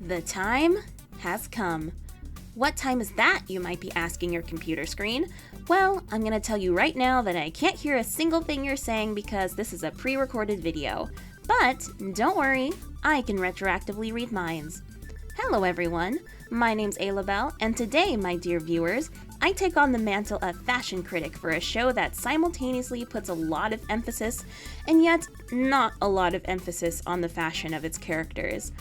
The time has come. What time is that, you might be asking your computer screen? Well, I'm gonna tell you right now that I can't hear a single thing you're saying because this is a pre-recorded video. But don't worry, I can retroactively read minds. Hello everyone, my name's Aloubell, and today, my dear viewers, I take on the mantle of fashion critic for a show that simultaneously puts a lot of emphasis, and yet not a lot of emphasis on the fashion of its characters.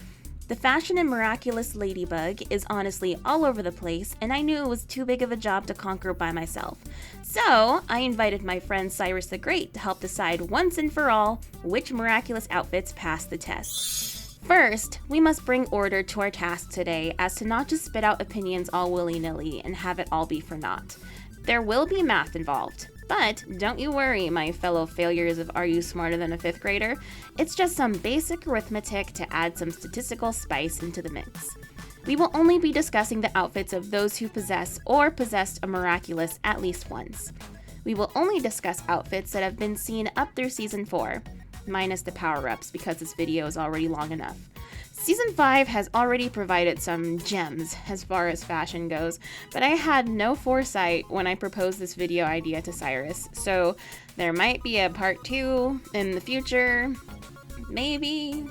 The fashion in Miraculous Ladybug is honestly all over the place, and I knew it was too big of a job to conquer by myself. So, I invited my friend Cyrus the Great to help decide once and for all which miraculous outfits pass the test. First, we must bring order to our task today as to not just spit out opinions all willy-nilly and have it all be for naught. There will be math involved. But don't you worry, my fellow failures of Are You Smarter Than a 5th Grader? It's just some basic arithmetic to add some statistical spice into the mix. We will only be discussing the outfits of those who possess or possessed a miraculous at least once. We will only discuss outfits that have been seen up through Season 4, minus the power-ups because this video is already long enough. Season 5 has already provided some gems as far as fashion goes, but I had no foresight when I proposed this video idea to Cyrus, so there might be a part 2 in the future, maybe.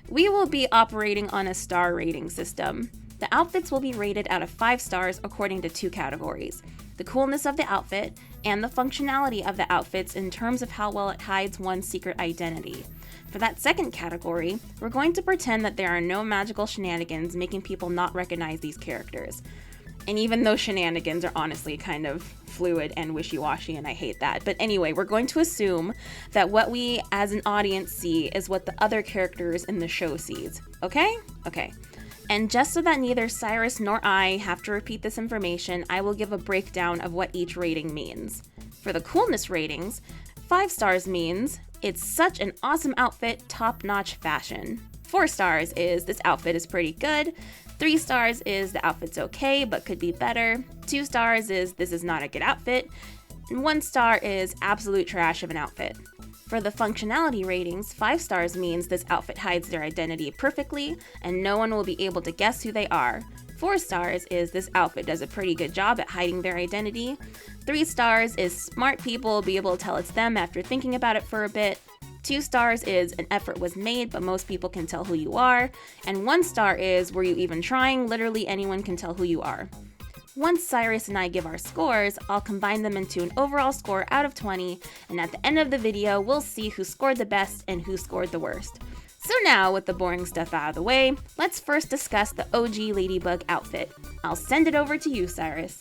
We will be operating on a star rating system. The outfits will be rated out of 5 stars according to 2 categories: the coolness of the outfit and the functionality of the outfits in terms of how well it hides one's secret identity. For that second category, we're going to pretend that there are no magical shenanigans making people not recognize these characters. And even those shenanigans are honestly kind of fluid and wishy-washy, and I hate that. But anyway, we're going to assume that what we as an audience see is what the other characters in the show sees. Okay? Okay. And just so that neither Cyrus nor I have to repeat this information, I will give a breakdown of what each rating means. For the coolness ratings, 5 stars means it's such an awesome outfit, top-notch fashion. 4 stars is this outfit is pretty good. 3 stars is the outfit's okay but could be better. 2 stars is this is not a good outfit. And 1 star is absolute trash of an outfit. For the functionality ratings, 5 stars means this outfit hides their identity perfectly and no one will be able to guess who they are. 4 stars is this outfit does a pretty good job at hiding their identity. 3 stars is smart people will be able to tell it's them after thinking about it for a bit. 2 stars is an effort was made but most people can tell who you are. And 1 star is were you even trying? Literally anyone can tell who you are. Once Cyrus and I give our scores, I'll combine them into an overall score out of 20, and at the end of the video, we'll see who scored the best and who scored the worst. So now, with the boring stuff out of the way, let's first discuss the OG Ladybug outfit. I'll send it over to you, Cyrus.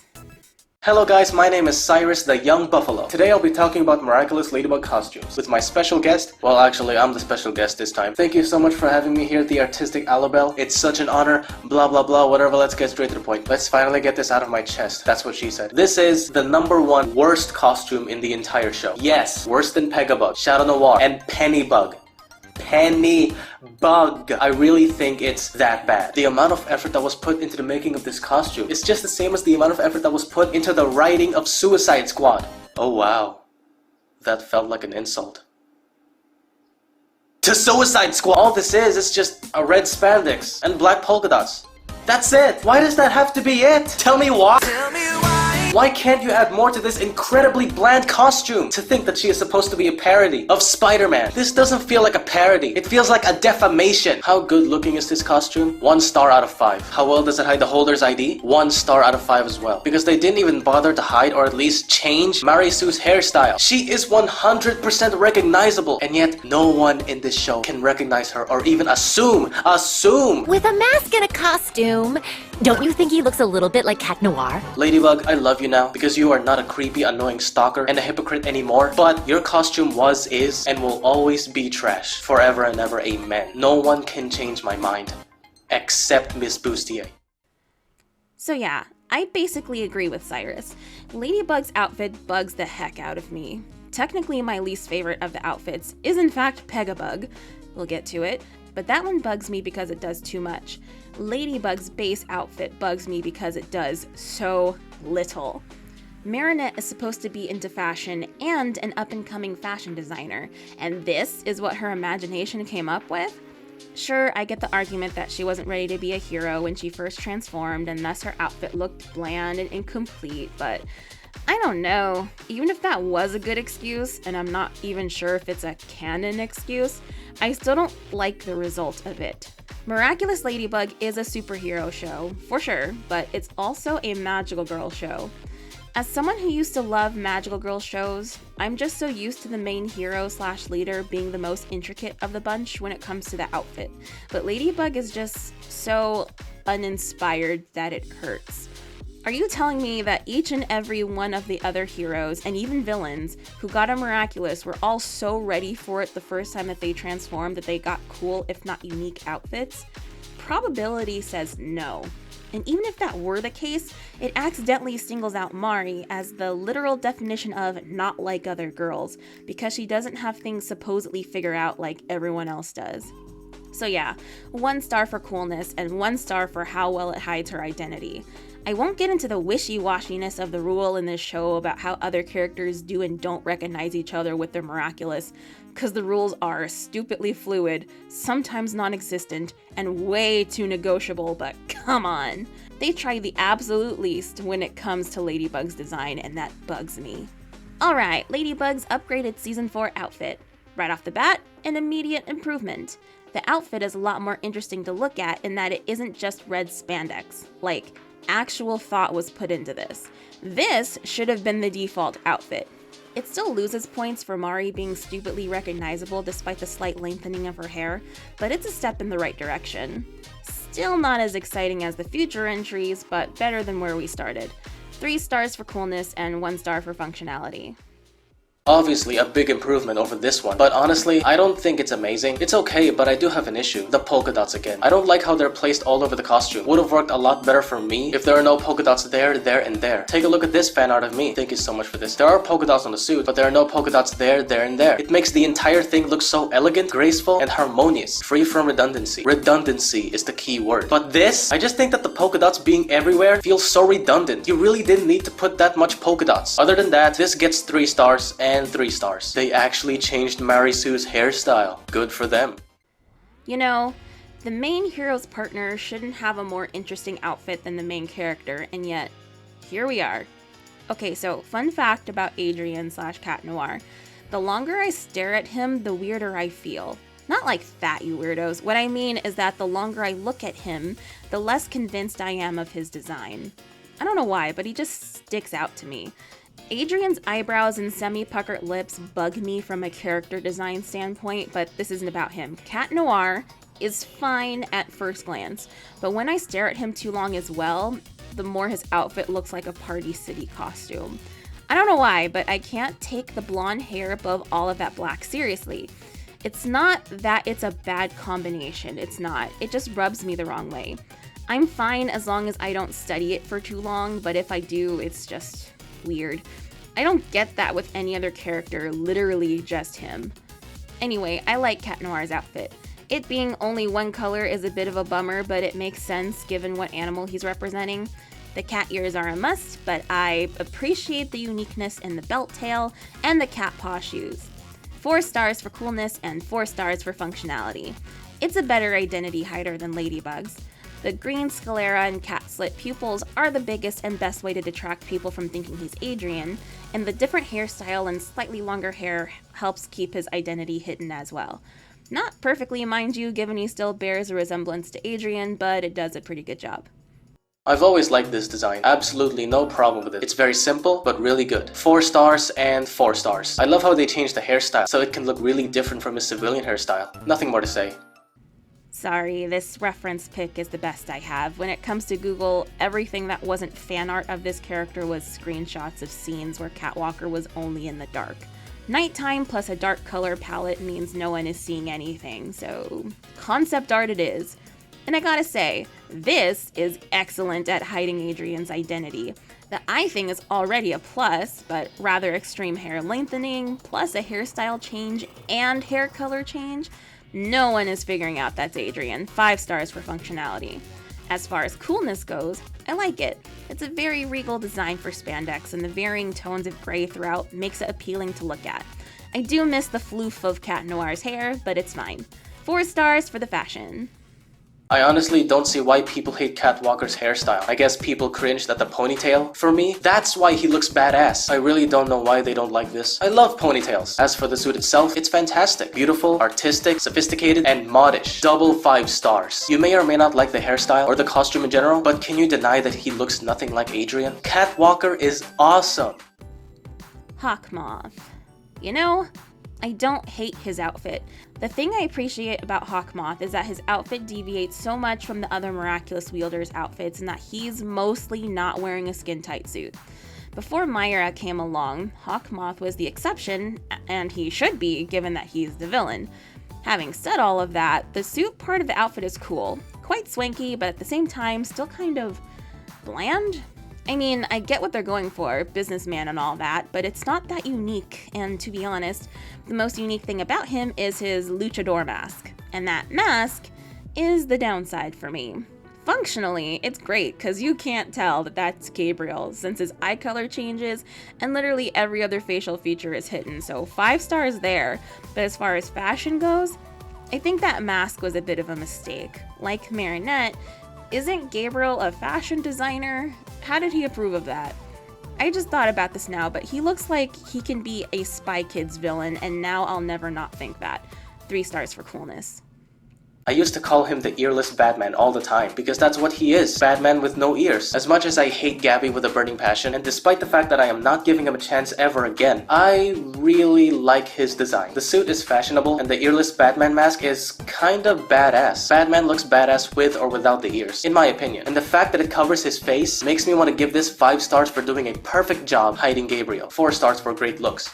Hello guys, my name is Cyrus the Young Buffalo. Today I'll be talking about Miraculous Ladybug costumes with my special guest. Well, actually, I'm the special guest this time. Thank you so much for having me here, the artistic Aloubell. It's such an honor, blah blah blah, whatever, let's get straight to the point. Let's finally get this out of my chest. That's what she said. This is the #1 worst costume in the entire show. Yes, worse than Pegabug, Shadow Noir, and Pennybug. Pennybug. I really think it's that bad. The amount of effort that was put into the making of this costume is just the same as the amount of effort that was put into the writing of Suicide Squad. Oh wow. That felt like an insult. To Suicide Squad! All this is just a red spandex and black polka dots. That's it! Why does that have to be it? Tell me why! Why can't you add more to this incredibly bland costume? To think that she is supposed to be a parody of Spider-Man. This doesn't feel like a parody. It feels like a defamation. How good looking is this costume? 1 star out of 5. How well does it hide the holder's ID? 1 star out of 5 as well. Because they didn't even bother to hide or at least change Marisu's hairstyle. She is 100% recognizable. And yet, no one in this show can recognize her or even assume. With a mask and a costume, don't you think he looks a little bit like Cat Noir? Ladybug, I love you now because you are not a creepy, annoying stalker and a hypocrite anymore, but your costume was, is, and will always be trash. Forever and ever, amen. No one can change my mind. Except Miss Bustier. So yeah, I basically agree with Cyrus. Ladybug's outfit bugs the heck out of me. Technically, my least favorite of the outfits is in fact Pegabug. We'll get to it. But that one bugs me because it does too much. Ladybug's base outfit bugs me because it does so little. Marinette is supposed to be into fashion and an up-and-coming fashion designer, and this is what her imagination came up with? Sure, I get the argument that she wasn't ready to be a hero when she first transformed, and thus her outfit looked bland and incomplete, but I don't know. Even if that was a good excuse, and I'm not even sure if it's a canon excuse, I still don't like the result of it. Miraculous Ladybug is a superhero show, for sure, but it's also a magical girl show. As someone who used to love magical girl shows, I'm just so used to the main hero / leader being the most intricate of the bunch when it comes to the outfit. But Ladybug is just so uninspired that it hurts. Are you telling me that each and every one of the other heroes, and even villains, who got a Miraculous were all so ready for it the first time that they transformed that they got cool, if not unique, outfits? Probability says no. And even if that were the case, it accidentally singles out Mari as the literal definition of not like other girls, because she doesn't have things supposedly figured out like everyone else does. So yeah, 1 star for coolness and 1 star for how well it hides her identity. I won't get into the wishy-washiness of the rule in this show about how other characters do and don't recognize each other with their Miraculous, because the rules are stupidly fluid, sometimes non-existent, and way too negotiable, but come on. They try the absolute least when it comes to Ladybug's design, and that bugs me. Alright, Ladybug's upgraded Season 4 outfit. Right off the bat, an immediate improvement. The outfit is a lot more interesting to look at in that it isn't just red spandex. Like, actual thought was put into this. This should have been the default outfit. It still loses points for Mari being stupidly recognizable despite the slight lengthening of her hair, but it's a step in the right direction. Still not as exciting as the future entries, but better than where we started. 3 stars for coolness and 1 star for functionality. Obviously a big improvement over this one, but honestly, I don't think it's amazing. It's okay, but I do have an issue. The polka dots again. I don't like how they're placed all over the costume. Would have worked a lot better for me if there are no polka dots there, and there. Take a look at this fan art of me. Thank you so much for this. There are polka dots on the suit, but there are no polka dots there, and there. It makes the entire thing look so elegant, graceful, and harmonious. Free from redundancy. Redundancy is the key word. But this, I just think that the polka dots being everywhere feels so redundant. You really didn't need to put that much polka dots. Other than that, this gets 3 stars and 3 stars. They actually changed Marisu's hairstyle. Good for them. You know, the main hero's partner shouldn't have a more interesting outfit than the main character, and yet, here we are. Okay, so fun fact about Adrien / Cat Noir. The longer I stare at him, the weirder I feel. Not like that, you weirdos. What I mean is that the longer I look at him, the less convinced I am of his design. I don't know why, but he just sticks out to me. Adrien's eyebrows and semi-puckered lips bug me from a character design standpoint, but this isn't about him. Cat Noir is fine at first glance, but when I stare at him too long as well, the more his outfit looks like a Party City costume. I don't know why, but I can't take the blonde hair above all of that black seriously. It's not that it's a bad combination, it's not. It just rubs me the wrong way. I'm fine as long as I don't study it for too long, but if I do, it's just weird. I don't get that with any other character, literally just him. Anyway, I like Cat Noir's outfit. It being only one color is a bit of a bummer, but it makes sense given what animal he's representing. The cat ears are a must, but I appreciate the uniqueness in the belt tail and the cat paw shoes. 4 stars for coolness and 4 stars for functionality. It's a better identity hider than Ladybug's. The green sclera and cat slit pupils are the biggest and best way to detract people from thinking he's Adrien, and the different hairstyle and slightly longer hair helps keep his identity hidden as well. Not perfectly, mind you, given he still bears a resemblance to Adrien, but it does a pretty good job. I've always liked this design. Absolutely no problem with it. It's very simple, but really good. 4 stars and 4 stars. I love how they changed the hairstyle, so it can look really different from his civilian hairstyle. Nothing more to say. Sorry, this reference pic is the best I have. When it comes to Google, everything that wasn't fan art of this character was screenshots of scenes where Catwalker was only in the dark. Nighttime plus a dark color palette means no one is seeing anything, so concept art it is. And I gotta say, this is excellent at hiding Adrien's identity. The eye thing is already a plus, but rather extreme hair lengthening, plus a hairstyle change and hair color change, no one is figuring out that's Adrien. 5 stars for functionality. As far as coolness goes, I like it. It's a very regal design for spandex, and the varying tones of gray throughout makes it appealing to look at. I do miss the floof of Cat Noir's hair, but it's fine. 4 stars for the fashion. I honestly don't see why people hate Cat Walker's hairstyle. I guess people cringed at the ponytail. For me, that's why he looks badass. I really don't know why they don't like this. I love ponytails. As for the suit itself, it's fantastic. Beautiful, artistic, sophisticated, and modish. Double 5 stars. You may or may not like the hairstyle or the costume in general, but can you deny that he looks nothing like Adrian? Cat Walker is awesome. Hawk Moth. You know, I don't hate his outfit. The thing I appreciate about Hawk Moth is that his outfit deviates so much from the other Miraculous wielders' outfits and that he's mostly not wearing a skin-tight suit. Before Mayura came along, Hawk Moth was the exception, and he should be, given that he's the villain. Having said all of that, the suit part of the outfit is cool, quite swanky, but at the same time still kind of bland. I mean, I get what they're going for, businessman and all that, but it's not that unique, and to be honest, the most unique thing about him is his luchador mask, and that mask is the downside for me. Functionally, it's great, because you can't tell that that's Gabriel, since his eye color changes, and literally every other facial feature is hidden, so 5 stars there, but as far as fashion goes, I think that mask was a bit of a mistake. Like Marinette, isn't Gabriel a fashion designer? How did he approve of that? I just thought about this now, but he looks like he can be a Spy Kids villain, and now I'll never not think that. 3 stars for coolness. I used to call him the earless Batman all the time, because that's what he is, Batman with no ears. As much as I hate Gabby with a burning passion, and despite the fact that I am not giving him a chance ever again, I really like his design. The suit is fashionable, and the earless Batman mask is kinda badass. Batman looks badass with or without the ears, in my opinion. And the fact that it covers his face makes me want to give this 5 stars for doing a perfect job hiding Gabriel. 4 stars for great looks.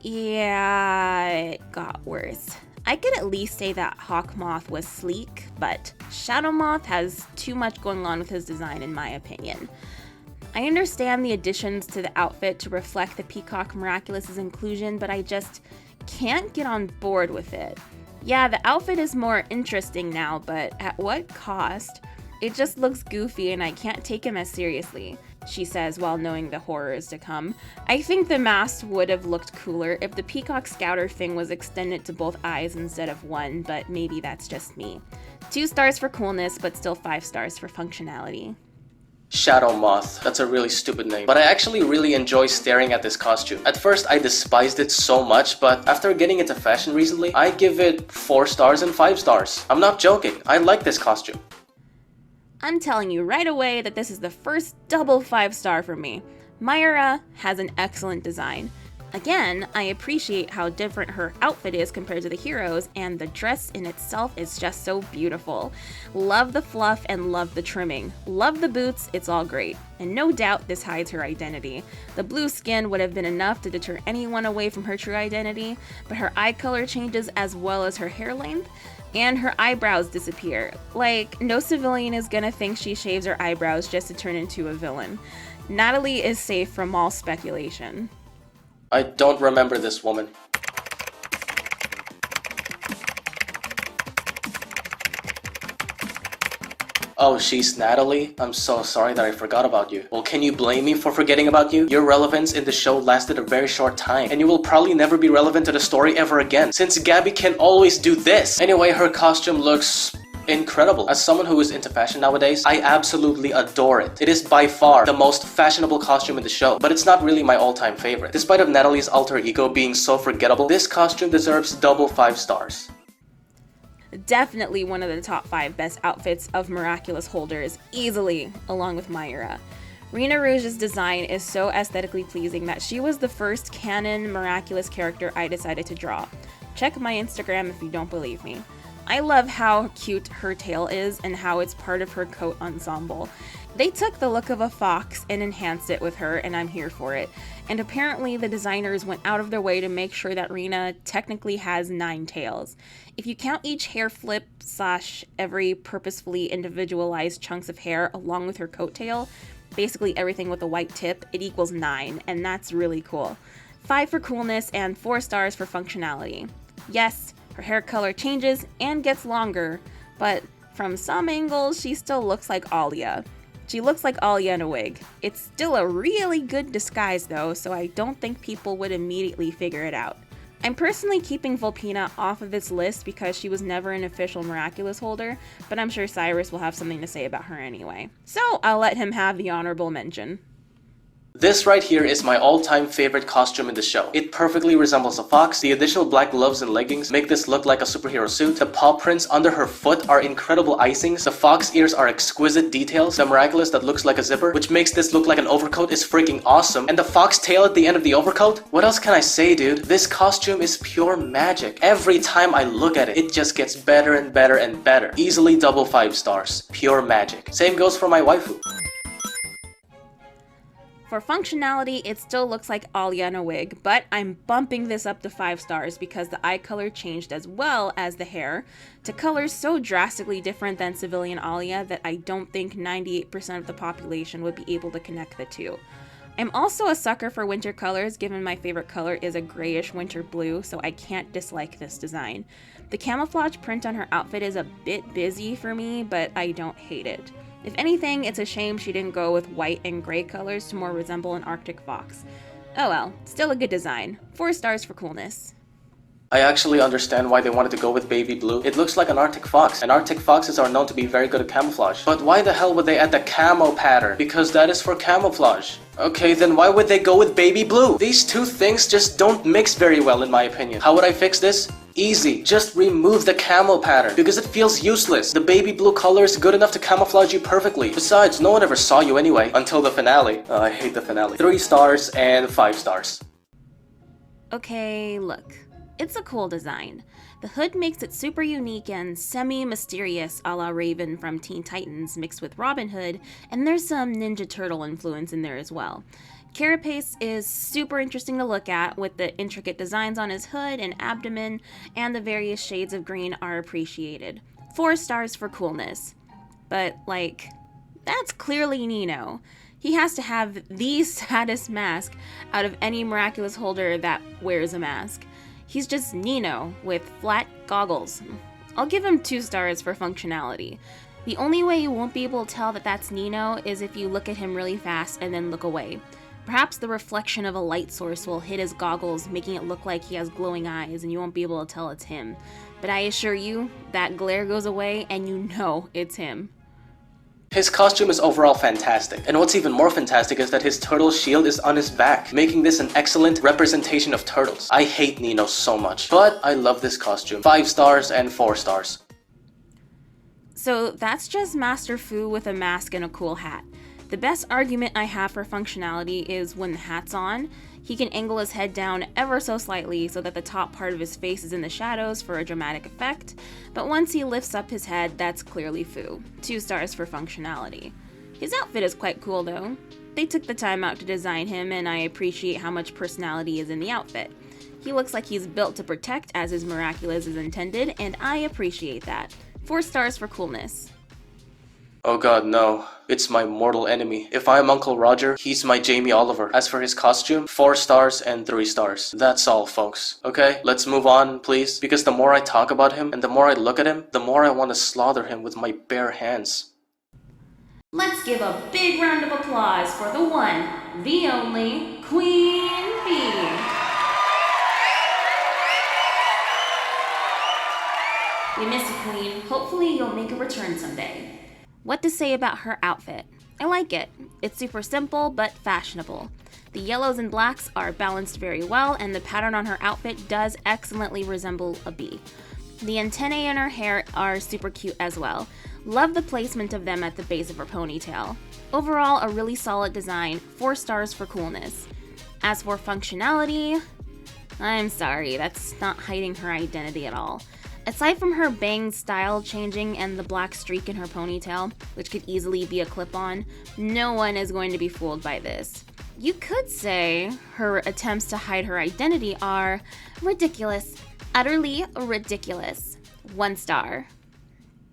Yeah, it got worse. I could at least say that Hawk Moth was sleek, but Shadow Moth has too much going on with his design in my opinion. I understand the additions to the outfit to reflect the Peacock Miraculous's inclusion, but I just can't get on board with it. Yeah, the outfit is more interesting now, but at what cost? It just looks goofy and I can't take him as seriously, she says while knowing the horrors to come. I think the mask would have looked cooler if the Peacock Scouter thing was extended to both eyes instead of one, but maybe that's just me. 2 stars for coolness, but still 5 stars for functionality. Shadow Moth. That's a really stupid name. But I actually really enjoy staring at this costume. At first, I despised it so much, but after getting into fashion recently, I give it 4 stars and 5 stars. I'm not joking. I like this costume. I'm telling you right away that this is the first double 5-star for me. Mayura has an excellent design. Again, I appreciate how different her outfit is compared to the heroes, and the dress in itself is just so beautiful. Love the fluff and love the trimming. Love the boots, it's all great. And no doubt this hides her identity. The blue skin would have been enough to deter anyone away from her true identity, but her eye color changes as well as her hair length, and her eyebrows disappear. Like, no civilian is gonna think she shaves her eyebrows just to turn into a villain. Natalie is safe from all speculation. I don't remember this woman. Oh, she's Natalie? I'm so sorry that I forgot about you. Well, can you blame me for forgetting about you? Your relevance in the show lasted a very short time, and you will probably never be relevant to the story ever again, since Gabby can always do this. Anyway, her costume looks incredible. As someone who is into fashion nowadays, I absolutely adore it. It is by far the most fashionable costume in the show, but it's not really my all-time favorite. Despite of Natalie's alter ego being so forgettable, this costume deserves double 5 stars. Definitely one of the top 5 best outfits of Miraculous holders, easily, along with Mayura. Rena Rouge's design is so aesthetically pleasing that she was the first canon Miraculous character I decided to draw. Check my Instagram if you don't believe me. I love how cute her tail is and how it's part of her coat ensemble. They took the look of a fox and enhanced it with her, and I'm here for it. And apparently the designers went out of their way to make sure that Rena technically has 9 tails. If you count each hair flip / every purposefully individualized chunks of hair along with her coattail, basically everything with a white tip, it equals 9, and that's really cool. 5 for coolness and 4 stars for functionality. Yes, her hair color changes and gets longer, but from some angles she still looks like Alia. She looks like Alia in a wig. It's still a really good disguise though, so I don't think people would immediately figure it out. I'm personally keeping Volpina off of this list because she was never an official Miraculous holder, but I'm sure Cyrus will have something to say about her anyway. So I'll let him have the honorable mention. This right here is my all-time favorite costume in the show. It perfectly resembles a fox. The additional black gloves and leggings make this look like a superhero suit. The paw prints under her foot are incredible icings. The fox ears are exquisite details. The Miraculous that looks like a zipper, which makes this look like an overcoat, is freaking awesome. And the fox tail at the end of the overcoat? What else can I say, dude? This costume is pure magic. Every time I look at it, it just gets better and better and better. Easily double 5 stars. Pure magic. Same goes for my waifu. For functionality, it still looks like Alia in a wig, but I'm bumping this up to 5 stars because the eye color changed as well as the hair to colors so drastically different than civilian Alia that I don't think 98% of the population would be able to connect the two. I'm also a sucker for winter colors, given my favorite color is a grayish winter blue, so I can't dislike this design. The camouflage print on her outfit is a bit busy for me, but I don't hate it. If anything, it's a shame she didn't go with white and gray colors to more resemble an Arctic fox. Oh well, still a good design. 4 stars for coolness. I actually understand why they wanted to go with baby blue. It looks like an Arctic fox, and Arctic foxes are known to be very good at camouflage. But why the hell would they add the camo pattern? Because that is for camouflage. Okay, then why would they go with baby blue? These two things just don't mix very well in my opinion. How would I fix this? Easy. Just remove the camo pattern because it feels useless. The baby blue color is good enough to camouflage you perfectly. Besides, no one ever saw you anyway until the finale. I hate the finale. 3 stars and 5 stars. Okay, look. It's a cool design. The hood makes it super unique and semi-mysterious a la Raven from Teen Titans mixed with Robin Hood, and there's some Ninja Turtle influence in there as well. Carapace is super interesting to look at with the intricate designs on his hood and abdomen, and the various shades of green are appreciated. 4 stars for coolness. But, like, that's clearly Nino. He has to have the saddest mask out of any Miraculous holder that wears a mask. He's just Nino with flat goggles. I'll give him 2 stars for functionality. The only way you won't be able to tell that that's Nino is if you look at him really fast and then look away. Perhaps the reflection of a light source will hit his goggles, making it look like he has glowing eyes and you won't be able to tell it's him. But I assure you, that glare goes away and you know it's him. His costume is overall fantastic, and what's even more fantastic is that his turtle shield is on his back, making this an excellent representation of turtles. I hate Nino so much, but I love this costume. 5 stars and 4 stars. So that's just Master Fu with a mask and a cool hat. The best argument I have for functionality is when the hat's on, he can angle his head down ever so slightly so that the top part of his face is in the shadows for a dramatic effect, but once he lifts up his head, that's clearly Fu. 2 stars for functionality. His outfit is quite cool though. They took the time out to design him, and I appreciate how much personality is in the outfit. He looks like he's built to protect as his Miraculous is intended, and I appreciate that. 4 stars for coolness. Oh god, no. It's my mortal enemy. If I'm Uncle Roger, he's my Jamie Oliver. As for his costume, 4 stars and 3 stars. That's all, folks. Okay, let's move on, please. Because the more I talk about him, and the more I look at him, the more I want to slaughter him with my bare hands. Let's give a big round of applause for the one, the only, Queen Bee. We miss you, Queen. Hopefully you'll make a return someday. What to say about her outfit? I like it. It's super simple but fashionable. The yellows and blacks are balanced very well, and the pattern on her outfit does excellently resemble a bee. The antennae in her hair are super cute as well. Love the placement of them at the base of her ponytail. Overall, a really solid design, 4 stars for coolness. As for functionality, I'm sorry, that's not hiding her identity at all. Aside from her bangs style changing and the black streak in her ponytail, which could easily be a clip-on, no one is going to be fooled by this. You could say her attempts to hide her identity are ridiculous, utterly ridiculous. 1 star.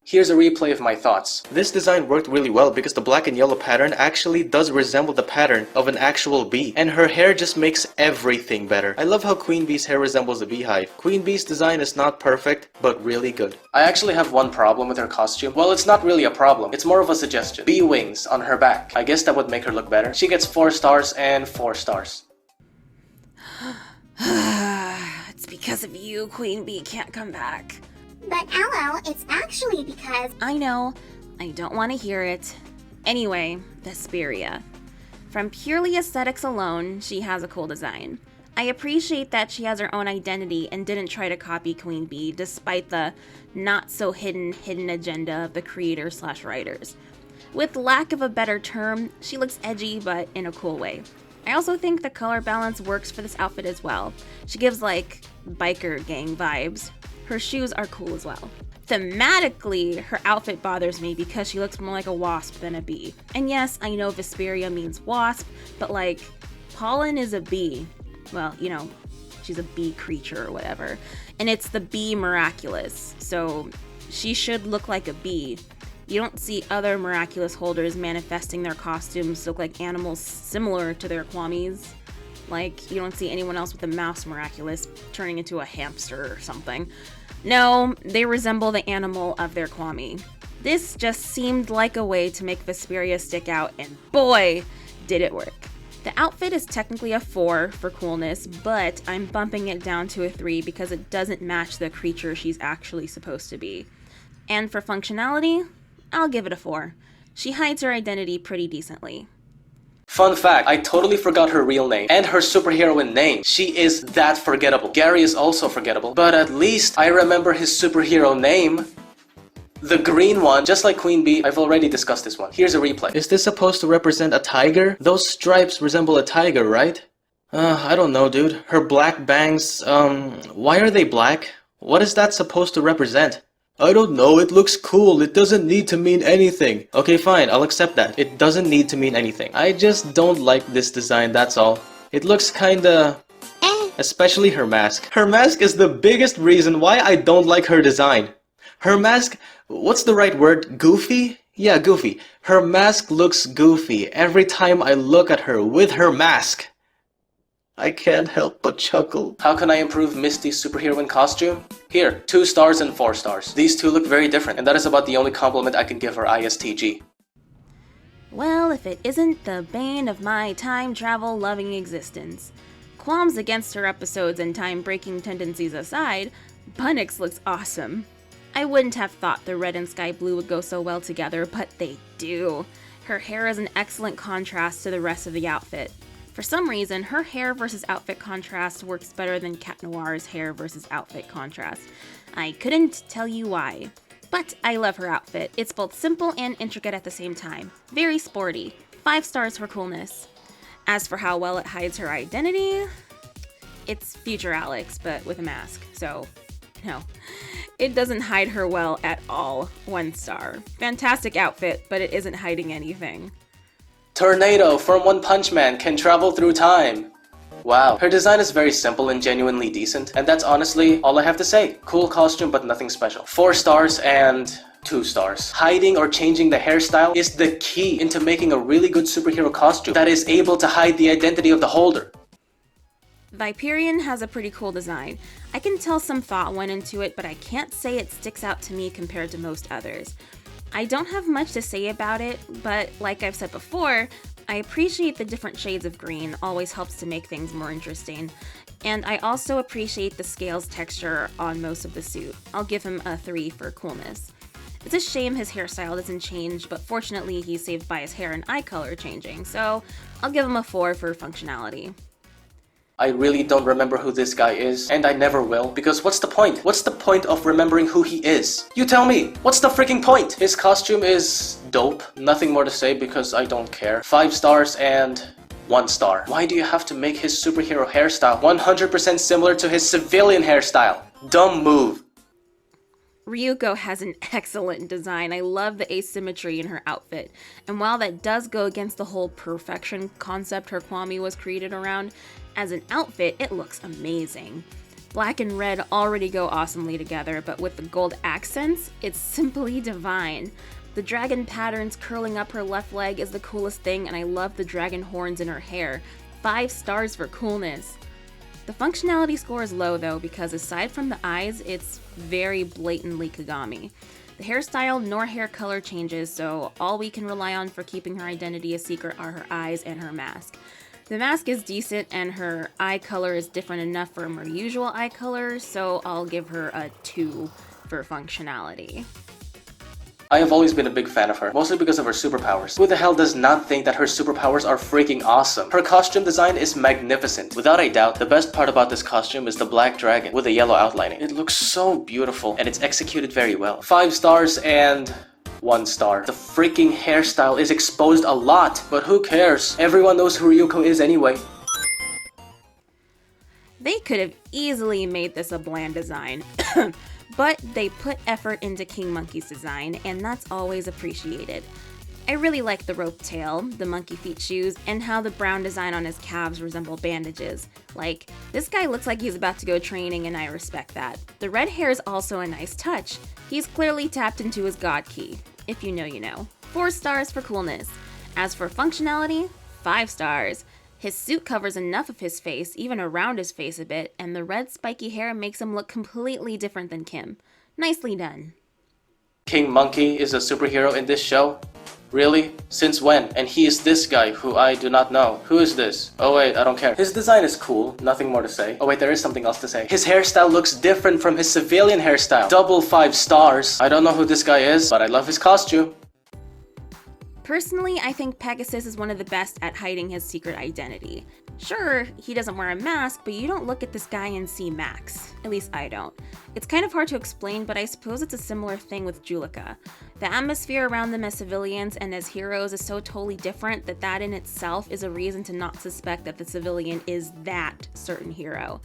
Here's a replay of my thoughts. This design worked really well because the black and yellow pattern actually does resemble the pattern of an actual bee, and her hair just makes everything better. I love how Queen Bee's hair resembles a beehive. Queen Bee's design is not perfect, but really good. I actually have one problem with her costume. Well, it's not really a problem, it's more of a suggestion. Bee wings on her back. I guess that would make her look better. She gets 4 stars and 4 stars. It's because of you Queen Bee can't come back. But Aloe, it's actually because... I know. I don't want to hear it. Anyway, Vesperia. From purely aesthetics alone, she has a cool design. I appreciate that she has her own identity and didn't try to copy Queen Bee, despite the not-so-hidden agenda of the creators/writers. With lack of a better term, she looks edgy, but in a cool way. I also think the color balance works for this outfit as well. She gives, like, biker gang vibes. Her shoes are cool as well. Thematically, her outfit bothers me because she looks more like a wasp than a bee. And yes, I know Vesperia means wasp, but like, pollen is a bee. Well, you know, she's a bee creature or whatever. And it's the bee Miraculous, so she should look like a bee. You don't see other Miraculous holders manifesting their costumes to look like animals similar to their kwamis. Like, you don't see anyone else with a mouse Miraculous turning into a hamster or something. No, they resemble the animal of their kwami. This just seemed like a way to make Vesperia stick out, and boy, did it work. The outfit is technically a 4 for coolness, but I'm bumping it down to a 3 because it doesn't match the creature she's actually supposed to be. And for functionality, I'll give it a 4. She hides her identity pretty decently. Fun fact, I totally forgot her real name and her superheroine name. She is that forgettable. Gary is also forgettable, but at least I remember his superhero name. The green one, just like Queen Bee, I've already discussed this one. Here's a replay. Is this supposed to represent a tiger? Those stripes resemble a tiger, right? I don't know, dude. Her black bangs, why are they black? What is that supposed to represent? I don't know, it looks cool, it doesn't need to mean anything. Okay, fine, I'll accept that. It doesn't need to mean anything. I just don't like this design, that's all. It looks kinda... Especially her mask. Her mask is the biggest reason why I don't like her design. Her mask... What's the right word? Goofy? Yeah, goofy. Her mask looks goofy every time I look at her with her mask. I can't help but chuckle. How can I improve Misty's superheroine costume? Here, 2 stars and 4 stars. These two look very different, and that is about the only compliment I can give her ISTG. Well, if it isn't the bane of my time travel loving existence. Qualms against her episodes and time-breaking tendencies aside, Bunnyx looks awesome. I wouldn't have thought the red and sky blue would go so well together, but they do. Her hair is an excellent contrast to the rest of the outfit. For some reason, her hair versus outfit contrast works better than Cat Noir's hair versus outfit contrast. I couldn't tell you why. But I love her outfit. It's both simple and intricate at the same time. Very sporty. 5 stars for coolness. As for how well it hides her identity, it's Future Alex, but with a mask, so no. It doesn't hide her well at all. 1 star. Fantastic outfit, but it isn't hiding anything. Tornado from One Punch Man can travel through time. Wow, her design is very simple and genuinely decent, and that's honestly all I have to say. Cool costume, but nothing special. 4 stars and 2 stars. Hiding or changing the hairstyle is the key into making a really good superhero costume that is able to hide the identity of the holder. Viperion has a pretty cool design. I can tell some thought went into it, but I can't say it sticks out to me compared to most others. I don't have much to say about it, but like I've said before, I appreciate the different shades of green, always helps to make things more interesting. And I also appreciate the scales texture on most of the suit. I'll give him a 3 for coolness. It's a shame his hairstyle doesn't change, but fortunately he's saved by his hair and eye color changing, so I'll give him a 4 for functionality. I really don't remember who this guy is, and I never will, because what's the point? What's the point of remembering who he is? You tell me, what's the freaking point? His costume is dope, nothing more to say because I don't care. 5 stars and 1 star. Why do you have to make his superhero hairstyle 100% similar to his civilian hairstyle? Dumb move. Ryuko has an excellent design. I love the asymmetry in her outfit. And while that does go against the whole perfection concept her kwami was created around, as an outfit, it looks amazing. Black and red already go awesomely together, but with the gold accents, it's simply divine. The dragon patterns curling up her left leg is the coolest thing, and I love the dragon horns in her hair. 5 stars for coolness. The functionality score is low though, because aside from the eyes, it's very blatantly Kagami. The hairstyle nor hair color changes, so all we can rely on for keeping her identity a secret are her eyes and her mask. The mask is decent and her eye color is different enough from her usual eye color, so I'll give her a 2 for functionality. I have always been a big fan of her, mostly because of her superpowers. Who the hell does not think that her superpowers are freaking awesome? Her costume design is magnificent. Without a doubt, the best part about this costume is the black dragon with the yellow outlining. It looks so beautiful and it's executed very well. 5 stars and 1 star. The freaking hairstyle is exposed a lot, but who cares? Everyone knows who Ryuko is anyway. They could have easily made this a bland design. But they put effort into King Monkey's design, and that's always appreciated. I really like the rope tail, the monkey feet shoes, and how the brown design on his calves resemble bandages. Like, this guy looks like he's about to go training, and I respect that. The red hair is also a nice touch. He's clearly tapped into his god key. If you know, you know. 4 stars for coolness. As for functionality, 5 stars. His suit covers enough of his face, even around his face a bit, and the red spiky hair makes him look completely different than Kim. Nicely done. King Monkey is a superhero in this show? Really? Since when? And he is this guy who I do not know. Who is this? Oh wait, I don't care. His design is cool, nothing more to say. Oh wait, there is something else to say. His hairstyle looks different from his civilian hairstyle. Double 5 stars. I don't know who this guy is, but I love his costume. Personally, I think Pegasus is one of the best at hiding his secret identity. Sure, he doesn't wear a mask, but you don't look at this guy and see Max. At least I don't. It's kind of hard to explain, but I suppose it's a similar thing with Juleka. The atmosphere around them as civilians and as heroes is so totally different that that in itself is a reason to not suspect that the civilian is that certain hero.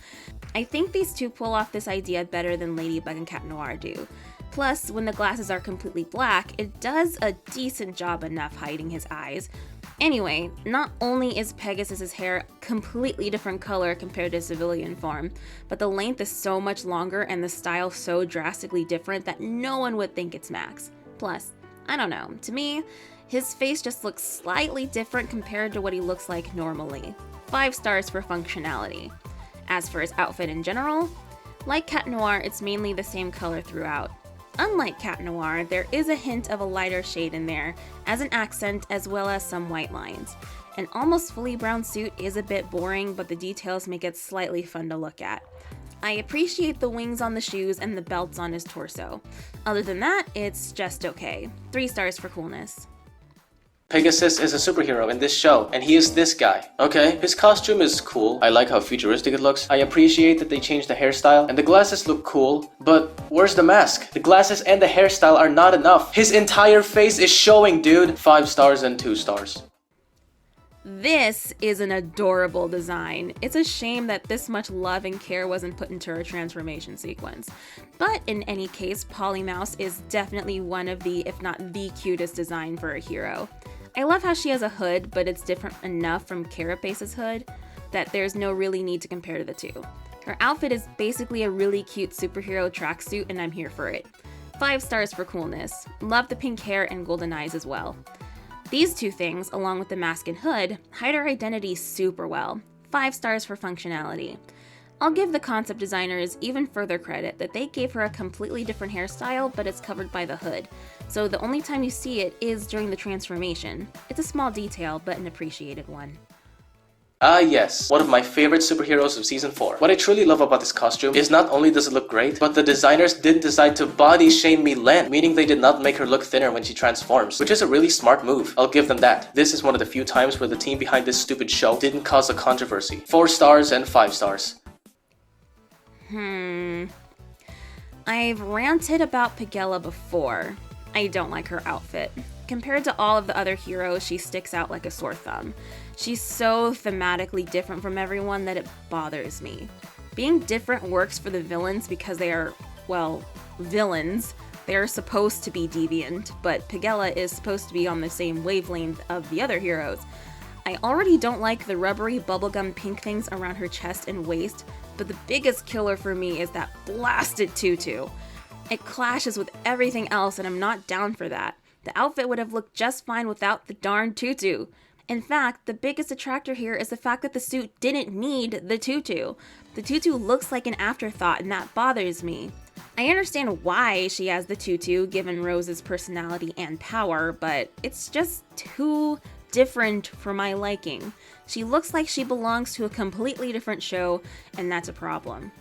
I think these two pull off this idea better than Ladybug and Cat Noir do. Plus, when the glasses are completely black, it does a decent job enough hiding his eyes. Anyway, not only is Pegasus's hair completely different color compared to civilian form, but the length is so much longer and the style so drastically different that no one would think it's Max. Plus, I don't know, to me, his face just looks slightly different compared to what he looks like normally. 5 stars for functionality. As for his outfit in general, like Cat Noir, it's mainly the same color throughout. Unlike Cat Noir, there is a hint of a lighter shade in there, as an accent as well as some white lines. An almost fully brown suit is a bit boring, but the details make it slightly fun to look at. I appreciate the wings on the shoes and the belts on his torso. Other than that, it's just okay. 3 stars for coolness. Pegasus is a superhero in this show, and he is this guy. Okay, his costume is cool. I like how futuristic it looks. I appreciate that they changed the hairstyle, and the glasses look cool, but where's the mask? The glasses and the hairstyle are not enough. His entire face is showing, dude. 5 stars and 2 stars. This is an adorable design. It's a shame that this much love and care wasn't put into her transformation sequence. But in any case, Polymouse is definitely one of the, if not the cutest design for a hero. I love how she has a hood, but it's different enough from Carapace's hood that there's no really need to compare the two. Her outfit is basically a really cute superhero tracksuit, and I'm here for it. 5 stars for coolness. Love the pink hair and golden eyes as well. These two things, along with the mask and hood, hide her identity super well. 5 stars for functionality. I'll give the concept designers even further credit that they gave her a completely different hairstyle, but it's covered by the hood. So the only time you see it is during the transformation. It's a small detail, but an appreciated one. Ah yes, one of my favorite superheroes of Season 4. What I truly love about this costume is not only does it look great, but the designers did decide to body shame Milan, meaning they did not make her look thinner when she transforms, which is a really smart move. I'll give them that. This is one of the few times where the team behind this stupid show didn't cause a controversy. 4 stars and 5 stars. I've ranted about Pigella before. I don't like her outfit. Compared to all of the other heroes, she sticks out like a sore thumb. She's so thematically different from everyone that it bothers me. Being different works for the villains because they are, well, villains. They are supposed to be deviant, but Pigella is supposed to be on the same wavelength of the other heroes. I already don't like the rubbery bubblegum pink things around her chest and waist, but the biggest killer for me is that blasted tutu. It clashes with everything else and I'm not down for that. The outfit would have looked just fine without the darn tutu. In fact, the biggest detractor here is the fact that the suit didn't need the tutu. The tutu looks like an afterthought and that bothers me. I understand why she has the tutu given Rose's personality and power, but it's just too different for my liking. She looks like she belongs to a completely different show, and that's a problem.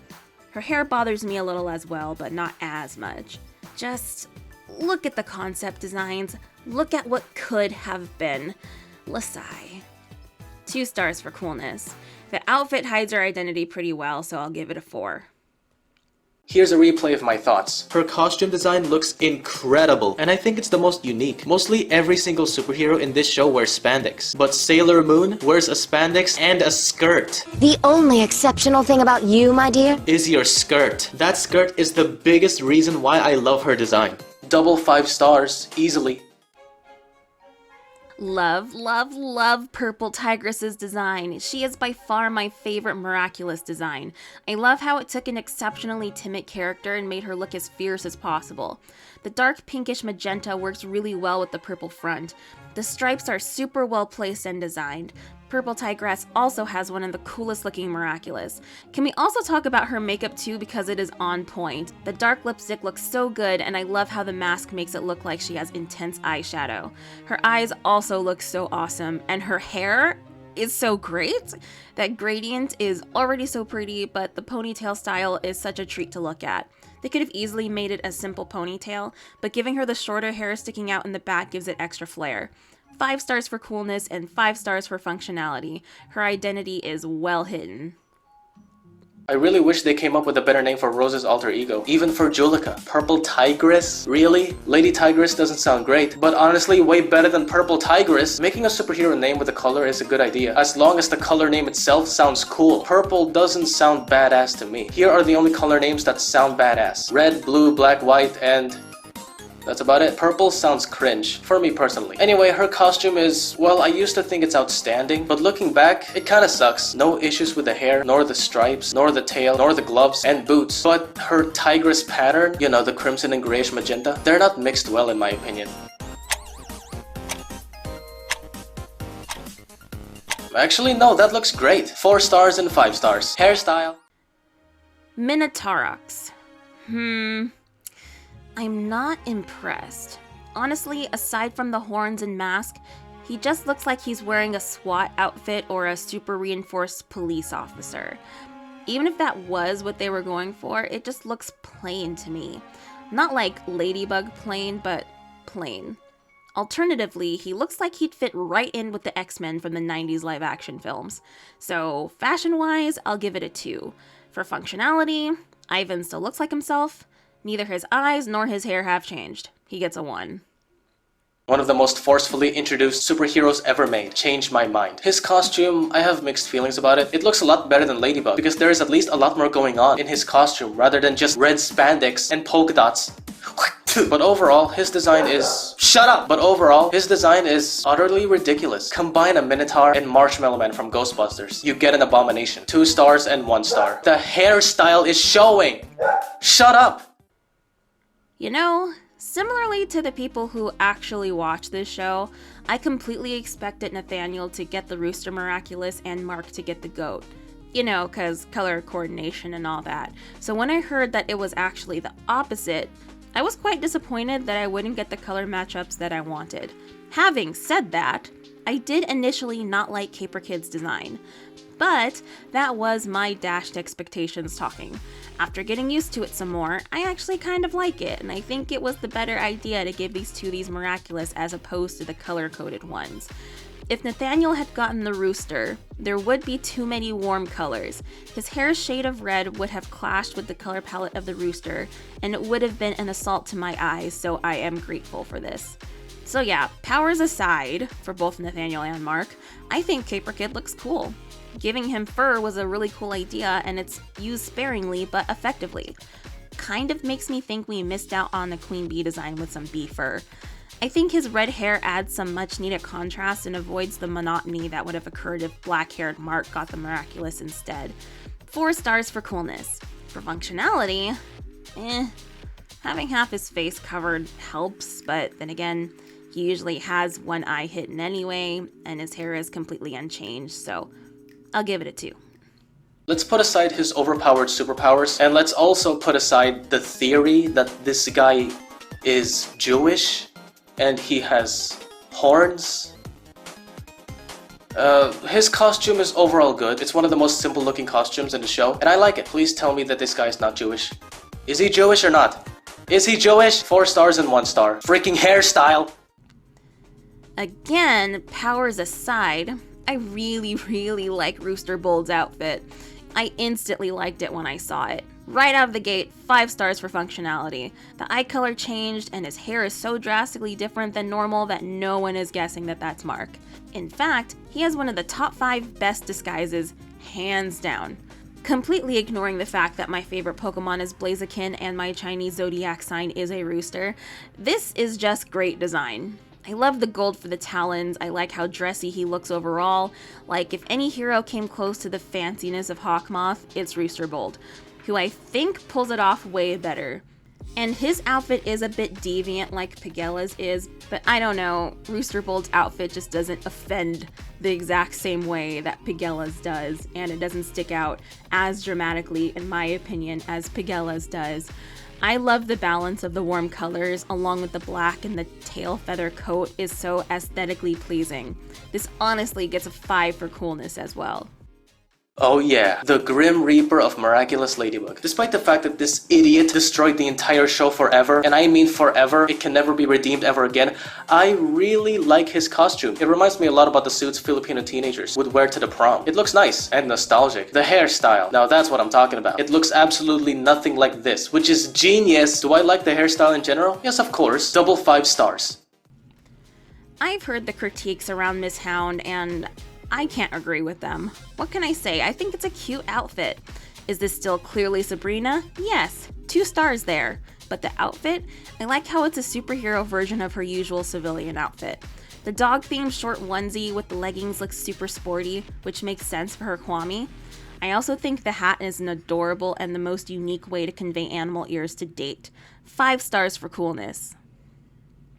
Her hair bothers me a little as well, but not as much. Just look at the concept designs. Look at what could have been. Lasai. 2 stars for coolness. The outfit hides her identity pretty well, so I'll give it a 4. Here's a replay of my thoughts. Her costume design looks incredible, and I think it's the most unique. Mostly every single superhero in this show wears spandex, but Sailor Moon wears a spandex and a skirt. The only exceptional thing about you, my dear, Is your skirt. That skirt is the biggest reason why I love her design. Double 5 stars, easily. Love, love, love Purple Tigress's design. She is by far my favorite Miraculous design. I love how it took an exceptionally timid character and made her look as fierce as possible. The dark pinkish magenta works really well with the purple front. The stripes are super well placed and designed. Purple Tigress also has one of the coolest looking Miraculous. Can we also talk about her makeup too, because it is on point. The dark lipstick looks so good, and I love how the mask makes it look like she has intense eyeshadow. Her eyes also look so awesome, and her hair is so great. That gradient is already so pretty, but the ponytail style is such a treat to look at. They could have easily made it a simple ponytail, but giving her the shorter hair sticking out in the back gives it extra flair. 5 stars for coolness and 5 stars for functionality. Her identity is well hidden. I really wish they came up with a better name for Rose's alter ego. Even for Juleka. Purple Tigress? Really? Lady Tigress doesn't sound great, but honestly way better than Purple Tigress. Making a superhero name with a color is a good idea, as long as the color name itself sounds cool. Purple doesn't sound badass to me. Here are the only color names that sound badass. Red, blue, black, white, and that's about it. Purple sounds cringe, for me personally. Anyway, her costume is, well, I used to think it's outstanding, but looking back, it kinda sucks. No issues with the hair, nor the stripes, nor the tail, nor the gloves and boots. But her tigress pattern, you know, the crimson and grayish magenta, they're not mixed well in my opinion. Actually, no, that looks great. 4 stars and 5 stars. Hairstyle. Minataurox. I'm not impressed. Honestly, aside from the horns and mask, he just looks like he's wearing a SWAT outfit or a super reinforced police officer. Even if that was what they were going for, it just looks plain to me. Not like Ladybug plain, but plain. Alternatively, he looks like he'd fit right in with the X-Men from the 90s live action films. So fashion-wise, I'll give it a 2. For functionality, Ivan still looks like himself. Neither his eyes nor his hair have changed. He gets a 1. One of the most forcefully introduced superheroes ever made. Changed my mind. His costume, I have mixed feelings about it. It looks a lot better than Ladybug, because there is at least a lot more going on in his costume, rather than just red spandex and polka dots. But overall, his design is... Shut up! But overall, his design is utterly ridiculous. Combine a Minotaur and Marshmallow Man from Ghostbusters. You get an abomination. 2 stars and 1 star. The hairstyle is showing! Shut up! You know, similarly to the people who actually watch this show, I completely expected Nathaniel to get the Rooster Miraculous and Mark to get the Goat. You know, cause color coordination and all that. So when I heard that it was actually the opposite, I was quite disappointed that I wouldn't get the color matchups that I wanted. Having said that, I did initially not like Caprikid's design, but that was my dashed expectations talking. After getting used to it some more, I actually kind of like it, and I think it was the better idea to give these Miraculous as opposed to the color-coded ones. If Nathaniel had gotten the Rooster, there would be too many warm colors. His hair's shade of red would have clashed with the color palette of the Rooster, and it would have been an assault to my eyes, so I am grateful for this. So yeah, powers aside, for both Nathaniel and Mark, I think Caprikid looks cool. Giving him fur was a really cool idea, and it's used sparingly but effectively. Kind of makes me think we missed out on the Queen Bee design with some bee fur. I think his red hair adds some much needed contrast and avoids the monotony that would have occurred if black-haired Mark got the Miraculous instead. 4 stars for coolness. For functionality, having half his face covered helps, but then again, he usually has one eye hidden anyway, and his hair is completely unchanged, so I'll give it a 2. Let's put aside his overpowered superpowers, and let's also put aside the theory that this guy is Jewish and he has horns. His costume is overall good. It's one of the most simple looking costumes in the show, and I like it. Please tell me that this guy is not Jewish. Is he Jewish or not? Is he Jewish? 4 stars and 1 star. Freaking hairstyle! Again, powers aside, I really like Rooster Bold's outfit. I instantly liked it when I saw it. Right out of the gate, 5 stars for functionality. The eye color changed and his hair is so drastically different than normal that no one is guessing that that's Mark. In fact, he has one of the top 5 best disguises, hands down. Completely ignoring the fact that my favorite Pokemon is Blaziken and my Chinese zodiac sign is a rooster, this is just great design. I love the gold for the talons, I like how dressy he looks overall. Like, if any hero came close to the fanciness of Hawkmoth, it's Rooster Bold, who I think pulls it off way better. And his outfit is a bit deviant like Pigella's is, but I don't know, Rooster Bold's outfit just doesn't offend the exact same way that Pigella's does, and it doesn't stick out as dramatically, in my opinion, as Pigella's does. I love the balance of the warm colors along with the black, and the tail feather coat is so aesthetically pleasing. This honestly gets a 5 for coolness as well. Oh yeah, the Grim Reaper of Miraculous Ladybug. Despite the fact that this idiot destroyed the entire show forever, and I mean forever, it can never be redeemed ever again, I really like his costume. It reminds me a lot about the suits Filipino teenagers would wear to the prom. It looks nice and nostalgic. The hairstyle, now that's what I'm talking about. It looks absolutely nothing like this, which is genius. Do I like the hairstyle in general? Yes, of course. Double 5 stars. I've heard the critiques around Miss Hound, and I can't agree with them. What can I say? I think it's a cute outfit. Is this still clearly Sabrina? Yes, 2 stars there. But the outfit? I like how it's a superhero version of her usual civilian outfit. The dog-themed short onesie with the leggings looks super sporty, which makes sense for her Kwami. I also think the hat is an adorable and the most unique way to convey animal ears to date. 5 stars for coolness.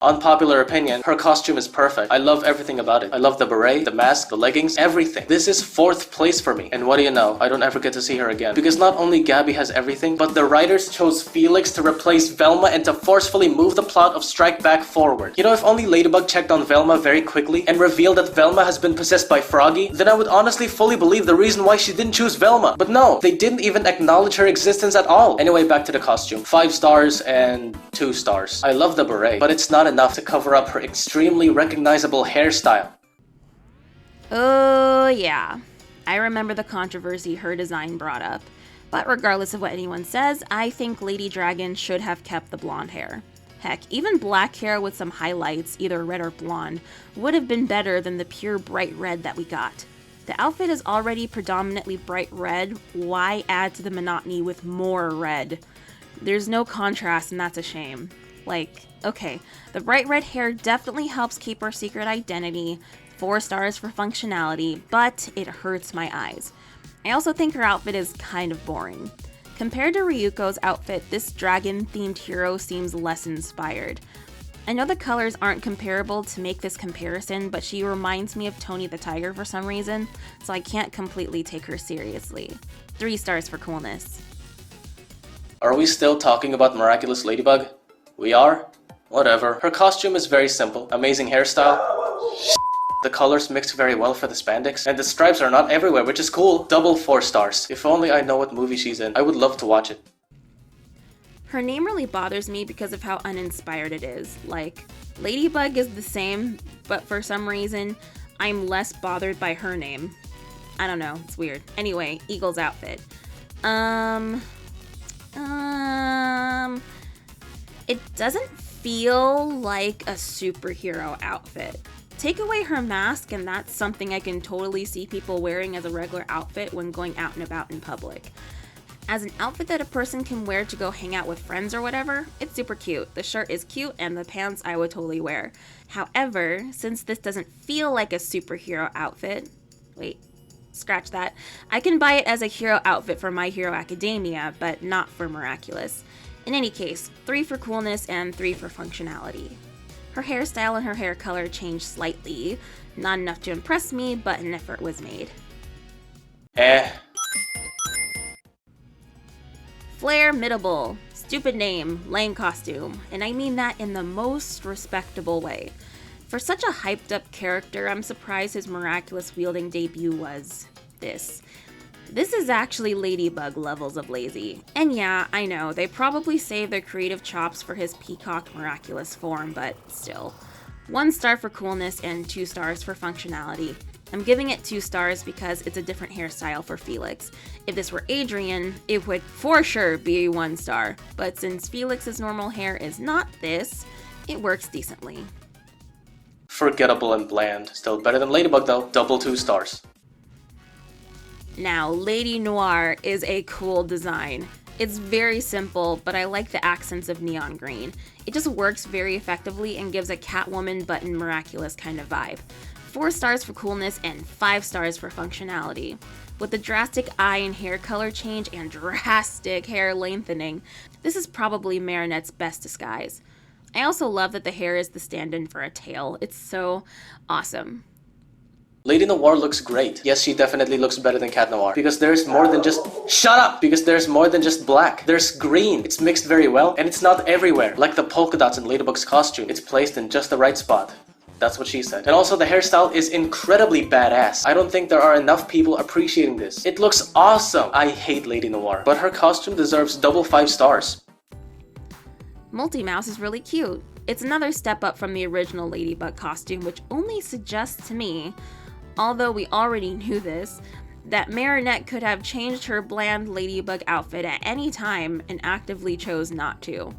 Unpopular opinion, her costume is perfect. I love everything about it. I love the beret, the mask, the leggings, everything. This is 4th place for me. And what do you know? I don't ever get to see her again. Because not only Gabby has everything, but the writers chose Felix to replace Velma and to forcefully move the plot of Strike Back forward. You know, if only Ladybug checked on Velma very quickly and revealed that Velma has been possessed by Froggy, then I would honestly fully believe the reason why she didn't choose Velma. But no, they didn't even acknowledge her existence at all. Anyway, back to the costume. 5 stars and 2 stars. I love the beret, but it's not enough to cover up her extremely recognizable hairstyle. Oh yeah, I remember the controversy her design brought up. But regardless of what anyone says, I think Lady Dragon should have kept the blonde hair. Heck, even black hair with some highlights, either red or blonde, would have been better than the pure bright red that we got. The outfit is already predominantly bright red, why add to the monotony with more red? There's no contrast, and that's a shame. Like, okay, the bright red hair definitely helps keep her secret identity, 4 stars for functionality, but it hurts my eyes. I also think her outfit is kind of boring. Compared to Ryuko's outfit, this dragon-themed hero seems less inspired. I know the colors aren't comparable to make this comparison, but she reminds me of Tony the Tiger for some reason, so I can't completely take her seriously. 3 stars for coolness. Are we still talking about Miraculous Ladybug? We are? Whatever. Her costume is very simple. Amazing hairstyle. The colors mix very well for the spandex. And the stripes are not everywhere, which is cool. Double 4 stars. If only I know what movie she's in. I would love to watch it. Her name really bothers me because of how uninspired it is. Like, Ladybug is the same, but for some reason, I'm less bothered by her name. I don't know, it's weird. Anyway, Eagle's outfit. It doesn't feel like a superhero outfit. Take away her mask and that's something I can totally see people wearing as a regular outfit when going out and about in public. As an outfit that a person can wear to go hang out with friends or whatever, it's super cute. The shirt is cute and the pants I would totally wear. However, since this doesn't feel like a superhero outfit, scratch that, I can buy it as a hero outfit for My Hero Academia, but not for Miraculous. In any case, 3 for coolness and 3 for functionality. Her hairstyle and her hair color changed slightly. Not enough to impress me, but an effort was made. Flairmidable. Stupid name, lame costume, and I mean that in the most respectable way. For such a hyped up character, I'm surprised his miraculous wielding debut was this. This is actually Ladybug levels of lazy. And yeah, I know, they probably saved their creative chops for his peacock miraculous form, but still. 1 star for coolness and 2 stars for functionality. I'm giving it 2 stars because it's a different hairstyle for Felix. If this were Adrian, it would for sure be 1 star, but since Felix's normal hair is not this, it works decently. Forgettable and bland. Still better than Ladybug though, double 2 stars. Now, Lady Noir is a cool design. It's very simple, but I like the accents of neon green. It just works very effectively and gives a Catwoman button miraculous kind of vibe. 4 stars for coolness and 5 stars for functionality. With the drastic eye and hair color change and drastic hair lengthening, this is probably Marinette's best disguise. I also love that the hair is the stand-in for a tail. It's so awesome. Lady Noir looks great. Yes, she definitely looks better than Cat Noir. Because there's more than just... Shut up! Because there's more than just black. There's green. It's mixed very well, and it's not everywhere. Like the polka dots in Ladybug's costume. It's placed in just the right spot. That's what she said. And also the hairstyle is incredibly badass. I don't think there are enough people appreciating this. It looks awesome! I hate Lady Noir, but her costume deserves double 5 stars. Multimouse is really cute. It's another step up from the original Ladybug costume, which only suggests to me, although we already knew this, that Marinette could have changed her bland Ladybug outfit at any time and actively chose not to.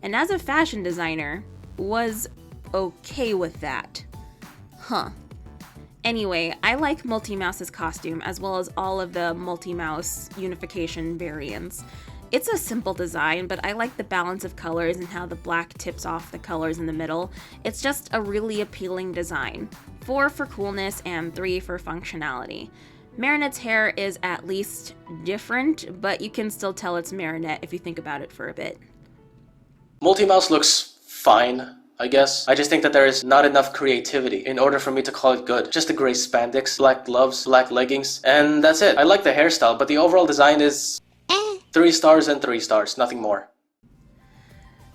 And as a fashion designer, was okay with that. Huh. Anyway, I like Multimouse's costume as well as all of the Multimouse unification variants. It's a simple design, but I like the balance of colors and how the black tips off the colors in the middle. It's just a really appealing design. 4 for coolness and 3 for functionality. Marinette's hair is at least different, but you can still tell it's Marinette if you think about it for a bit. Multimouse looks fine, I guess. I just think that there is not enough creativity in order for me to call it good. Just a gray spandex, black gloves, black leggings, and that's it. I like the hairstyle, but the overall design is 3 stars and 3 stars, nothing more.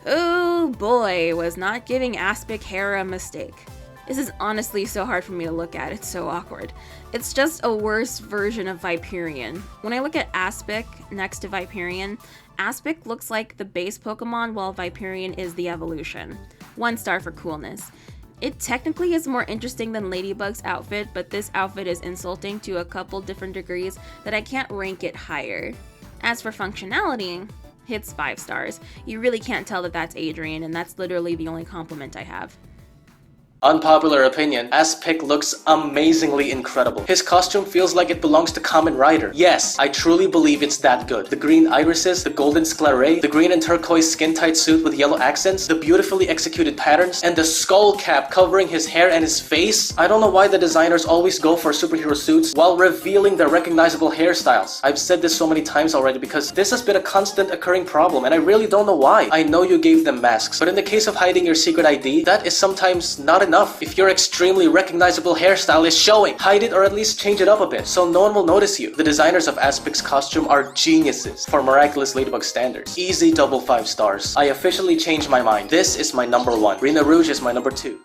Oh boy, was not giving Aspik hair a mistake. This is honestly so hard for me to look at, it's so awkward. It's just a worse version of Viperion. When I look at Aspik next to Viperion, Aspik looks like the base Pokemon while Viperion is the evolution. 1 star for coolness. It technically is more interesting than Ladybug's outfit, but this outfit is insulting to a couple different degrees that I can't rank it higher. As for functionality, it's 5 stars. You really can't tell that that's Adrian, and that's literally the only compliment I have. Unpopular opinion, Aspik looks amazingly incredible. His costume feels like it belongs to Kamen Rider. Yes, I truly believe it's that good. The green irises, the golden sclerae, the green and turquoise skin-tight suit with yellow accents, the beautifully executed patterns, and the skull cap covering his hair and his face. I don't know why the designers always go for superhero suits while revealing their recognizable hairstyles. I've said this so many times already because this has been a constant occurring problem and I really don't know why. I know you gave them masks, but in the case of hiding your secret ID, that is sometimes not enough. If your extremely recognizable hairstyle is showing, hide it or at least change it up a bit so no one will notice you. The designers of Aspik's costume are geniuses for Miraculous Ladybug standards. Easy double 5 stars. I officially changed my mind. This is my number 1. Rena Rouge is my number 2.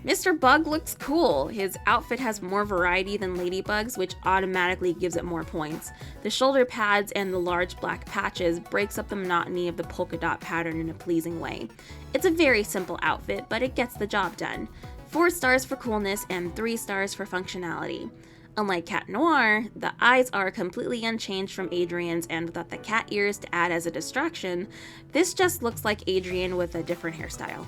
Mr. Bug looks cool. His outfit has more variety than Ladybug's, which automatically gives it more points. The shoulder pads and the large black patches breaks up the monotony of the polka dot pattern in a pleasing way. It's a very simple outfit, but it gets the job done. 4 stars for coolness and 3 stars for functionality. Unlike Cat Noir, the eyes are completely unchanged from Adrian's, and without the cat ears to add as a distraction, this just looks like Adrian with a different hairstyle.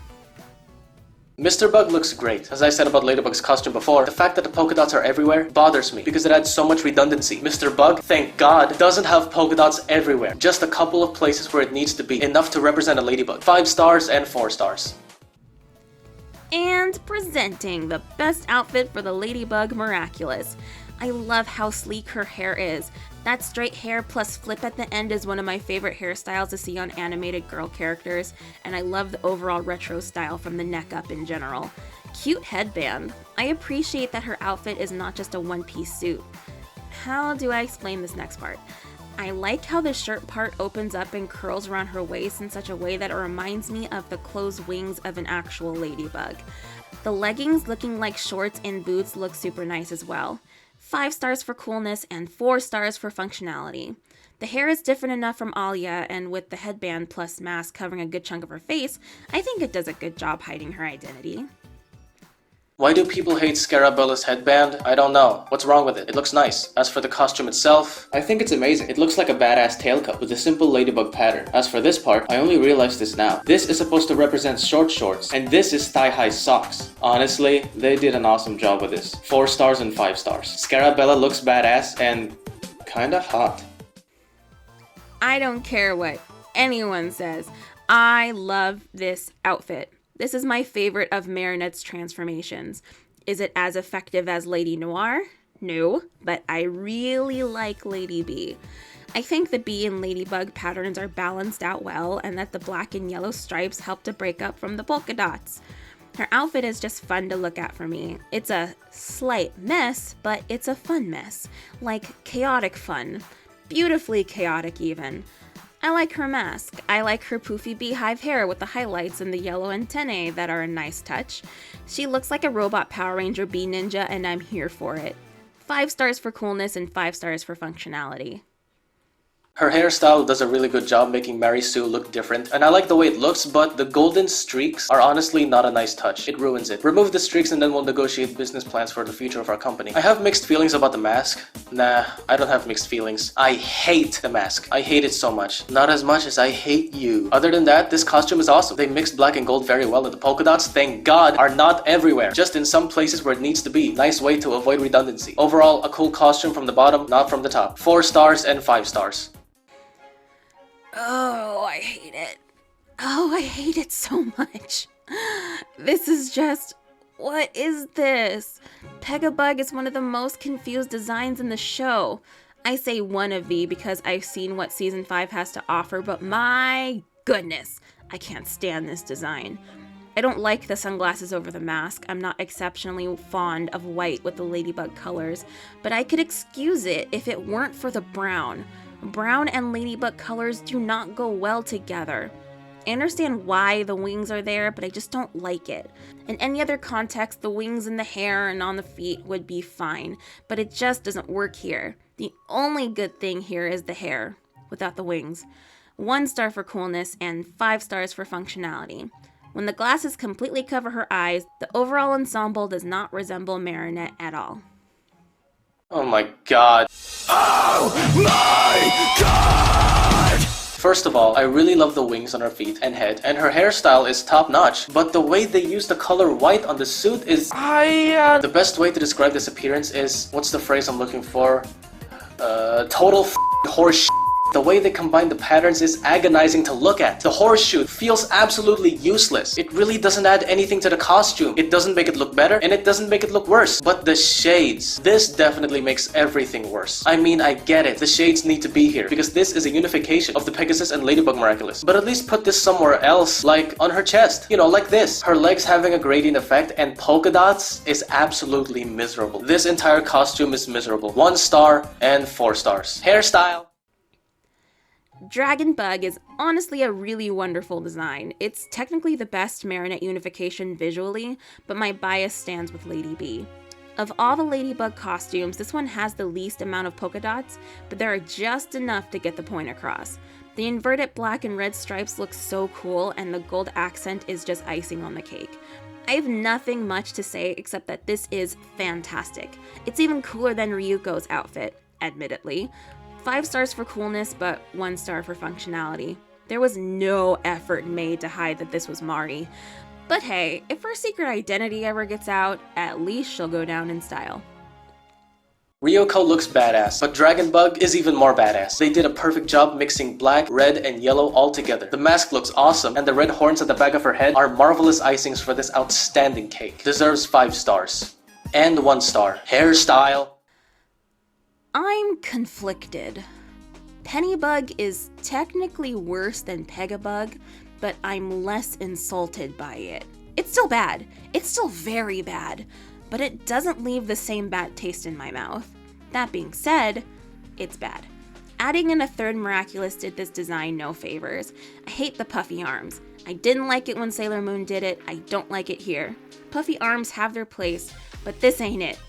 Mr. Bug looks great. As I said about Ladybug's costume before, the fact that the polka dots are everywhere bothers me because it adds so much redundancy. Mr. Bug, thank God, doesn't have polka dots everywhere. Just a couple of places where it needs to be, enough to represent a Ladybug. 5 stars and 4 stars. And presenting the best outfit for the Ladybug Miraculous. I love how sleek her hair is. That straight hair plus flip at the end is one of my favorite hairstyles to see on animated girl characters, and I love the overall retro style from the neck up in general. Cute headband. I appreciate that her outfit is not just a one-piece suit. How do I explain this next part? I like how the shirt part opens up and curls around her waist in such a way that it reminds me of the closed wings of an actual ladybug. The leggings looking like shorts and boots look super nice as well. 5 stars for coolness and 4 stars for functionality. The hair is different enough from Alia, and with the headband plus mask covering a good chunk of her face, I think it does a good job hiding her identity. Why do people hate Scarabella's headband? I don't know. What's wrong with it? It looks nice. As for the costume itself, I think it's amazing. It looks like a badass tailcoat with a simple ladybug pattern. As for this part, I only realized this now. This is supposed to represent short shorts, and this is thigh-high socks. Honestly, they did an awesome job with this. 4 stars and 5 stars. Scarabella looks badass and kinda hot. I don't care what anyone says. I love this outfit. This is my favorite of Marinette's transformations. Is it as effective as Lady Noir? No, but I really like Lady B. I think the bee and ladybug patterns are balanced out well, and that the black and yellow stripes help to break up from the polka dots. Her outfit is just fun to look at for me. It's a slight mess, but it's a fun mess. Like chaotic fun. Beautifully chaotic even. I like her mask. I like her poofy beehive hair with the highlights and the yellow antennae that are a nice touch. She looks like a robot Power Ranger bee ninja, and I'm here for it. 5 stars for coolness and 5 stars for functionality. Her hairstyle does a really good job making Mary Sue look different, and I like the way it looks, but the golden streaks are honestly not a nice touch. It ruins it. Remove the streaks and then we'll negotiate business plans for the future of our company. I have mixed feelings about the mask. Nah, I don't have mixed feelings. I hate the mask. I hate it so much. Not as much as I hate you. Other than that, this costume is awesome. They mixed black and gold very well, and the polka dots, thank God, are not everywhere. Just in some places where it needs to be. Nice way to avoid redundancy. Overall, a cool costume from the bottom, not from the top. 4 stars and 5 stars. Oh, I hate it. Oh, I hate it so much. This is just... What is this? Pegabug is one of the most confused designs in the show. I say one of the because I've seen what Season 5 has to offer, but my goodness, I can't stand this design. I don't like the sunglasses over the mask. I'm not exceptionally fond of white with the ladybug colors, but I could excuse it if it weren't for the brown. Brown and ladybug colors do not go well together. I understand why the wings are there, but I just don't like it. In any other context, the wings and the hair and on the feet would be fine, but it just doesn't work here. The only good thing here is the hair, without the wings. 1 star for coolness and 5 stars for functionality. When the glasses completely cover her eyes, the overall ensemble does not resemble Marinette at all. Oh my god. Oh my god! First of all, I really love the wings on her feet and head, and her hairstyle is top notch, but the way they use the color white on the suit is... The best way to describe this appearance is... What's the phrase I'm looking for? Total horse. The way they combine the patterns is agonizing to look at. The horseshoe feels absolutely useless. It really doesn't add anything to the costume. It doesn't make it look better, and it doesn't make it look worse. But the shades, this definitely makes everything worse. I mean, I get it. The shades need to be here, because this is a unification of the Pegasus and Ladybug Miraculous. But at least put this somewhere else, like on her chest. You know, like this. Her legs having a gradient effect and polka dots is absolutely miserable. This entire costume is miserable. 1 star and 4 stars. Hairstyle. Dragon Bug is honestly a really wonderful design. It's technically the best Marinette unification visually, but my bias stands with Lady B. Of all the Ladybug costumes, this one has the least amount of polka dots, but there are just enough to get the point across. The inverted black and red stripes look so cool, and the gold accent is just icing on the cake. I have nothing much to say except that this is fantastic. It's even cooler than Ryuko's outfit, admittedly. 5 stars for coolness, but 1 star for functionality. There was no effort made to hide that this was Mari. But hey, if her secret identity ever gets out, at least she'll go down in style. Ryuko looks badass, but Dragon Bug is even more badass. They did a perfect job mixing black, red, and yellow all together. The mask looks awesome, and the red horns at the back of her head are marvelous icings for this outstanding cake. Deserves 5 stars. And 1 star. Hairstyle. I'm conflicted. Pennybug is technically worse than Pegabug, but I'm less insulted by it. It's still bad. It's still very bad, but it doesn't leave the same bad taste in my mouth. That being said, it's bad. Adding in a third Miraculous did this design no favors. I hate the puffy arms. I didn't like it when Sailor Moon did it, I don't like it here. Puffy arms have their place, but this ain't it.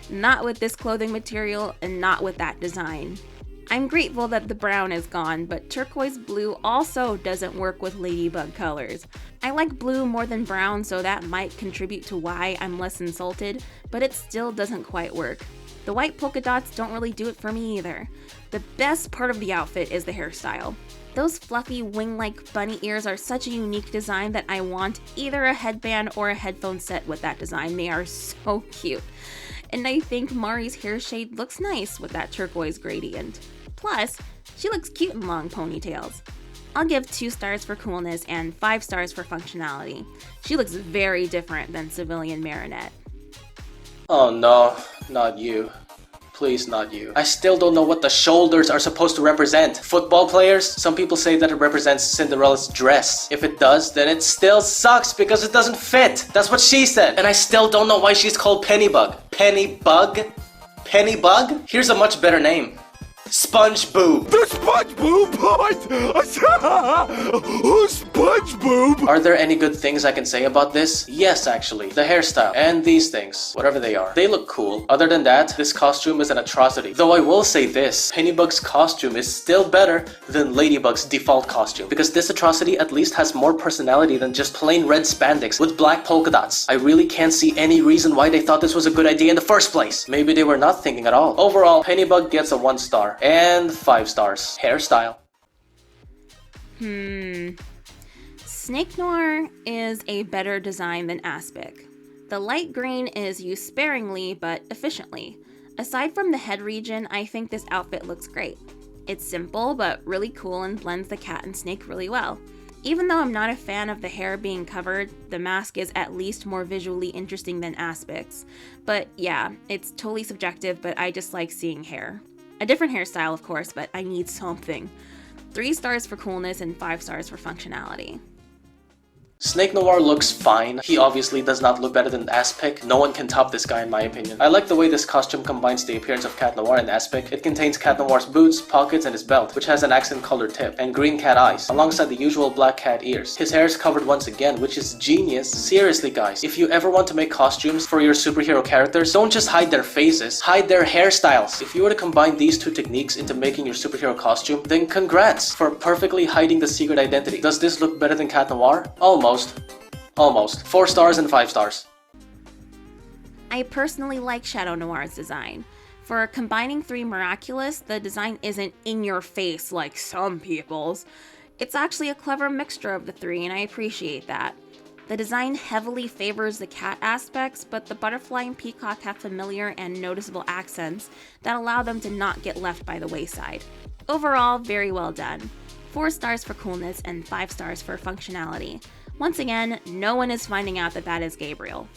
Not with this clothing material and not with that design. I'm grateful that the brown is gone, but turquoise blue also doesn't work with Ladybug colors. I like blue more than brown, so that might contribute to why I'm less insulted, but it still doesn't quite work. The white polka dots don't really do it for me either. The best part of the outfit is the hairstyle. Those fluffy wing-like bunny ears are such a unique design that I want either a headband or a headphone set with that design. They are so cute. And I think Mari's hair shade looks nice with that turquoise gradient. Plus, she looks cute in long ponytails. I'll give 2 stars for coolness and 5 stars for functionality. She looks very different than civilian Marinette. Oh no, not you. Please, not you. I still don't know what the shoulders are supposed to represent. Football players? Some people say that it represents Cinderella's dress. If it does, then it still sucks because it doesn't fit. That's what she said. And I still don't know why she's called Pennybug. Pennybug? Pennybug? Here's a much better name. Sponge Boob. The Sponge Boob! Sponge Boob! Are there any good things I can say about this? Yes, actually. The hairstyle and these things, whatever they are, they look cool. Other than that, this costume is an atrocity. Though I will say this, Pennybug's costume is still better than Ladybug's default costume, because this atrocity at least has more personality than just plain red spandex with black polka dots. I really can't see any reason why they thought this was a good idea in the first place. Maybe they were not thinking at all. Overall, Pennybug gets a 1 star. And 5 stars. Hairstyle. Snake Noir is a better design than Aspik. The light green is used sparingly but efficiently. Aside from the head region, I think this outfit looks great. It's simple but really cool and blends the cat and snake really well. Even though I'm not a fan of the hair being covered, the mask is at least more visually interesting than Aspik's. But yeah, it's totally subjective, but I just like seeing hair. A different hairstyle, of course, but I need something. 3 stars for coolness and 5 stars for functionality. Snake Noir looks fine. He obviously does not look better than Aspik. No one can top this guy in my opinion. I like the way this costume combines the appearance of Cat Noir and Aspik. It contains Cat Noir's boots, pockets, and his belt, which has an accent-colored tip, and green cat eyes, alongside the usual black cat ears. His hair is covered once again, which is genius. Seriously guys, if you ever want to make costumes for your superhero characters, don't just hide their faces, hide their hairstyles. If you were to combine these 2 techniques into making your superhero costume, then congrats for perfectly hiding the secret identity. Does this look better than Cat Noir? Almost. 4 stars and 5 stars. I personally like Shadow Noir's design. For combining 3 Miraculous, the design isn't in your face like some people's. It's actually a clever mixture of the 3 and I appreciate that. The design heavily favors the cat aspects, but the butterfly and peacock have familiar and noticeable accents that allow them to not get left by the wayside. Overall, very well done. 4 stars for coolness and 5 stars for functionality. Once again, no one is finding out that that is Gabriel.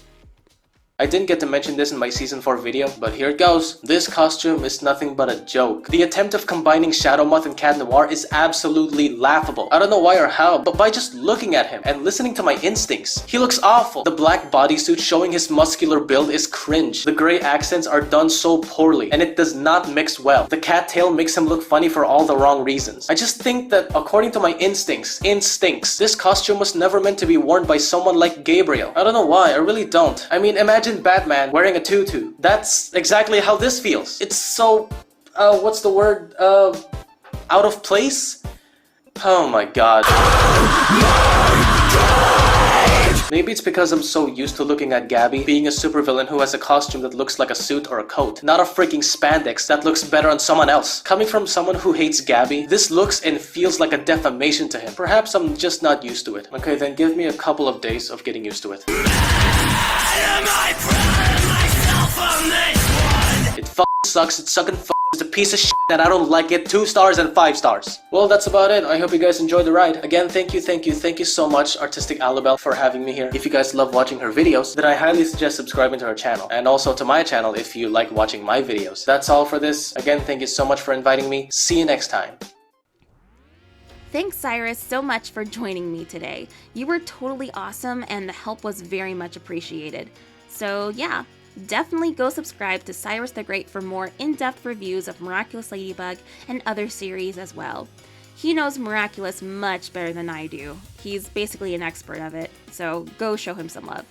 I didn't get to mention this in my season 4 video, but here it goes. This costume is nothing but a joke. The attempt of combining Shadow Moth and Cat Noir is absolutely laughable. I don't know why or how, but by just looking at him and listening to my instincts, he looks awful. The black bodysuit showing his muscular build is cringe. The gray accents are done so poorly, and it does not mix well. The cat tail makes him look funny for all the wrong reasons. I just think that according to my instincts, this costume was never meant to be worn by someone like Gabriel. I don't know why, I really don't. I mean, imagine Batman wearing a tutu. That's exactly how this feels. It's so, what's the word? Out of place? Oh my god. Maybe it's because I'm so used to looking at Gabby being a supervillain who has a costume that looks like a suit or a coat, not a freaking spandex that looks better on someone else. Coming from someone who hates Gabby, this looks and feels like a defamation to him. Perhaps I'm just not used to it. Okay, then give me a couple of days of getting used to it. It sucks, it's sucking it's a piece of shit and I don't like it. 2 stars and 5 stars. Well, that's about it. I hope you guys enjoyed the ride. Again, thank you so much, Artistic Aloubell, for having me here. If you guys love watching her videos, then I highly suggest subscribing to her channel. And also to my channel if you like watching my videos. That's all for this. Again, thank you so much for inviting me. See you next time. Thanks, Cyrus, so much for joining me today. You were totally awesome and the help was very much appreciated. So yeah, definitely go subscribe to Cyrus the Great for more in-depth reviews of Miraculous Ladybug and other series as well. He knows Miraculous much better than I do. He's basically an expert of it, so go show him some love.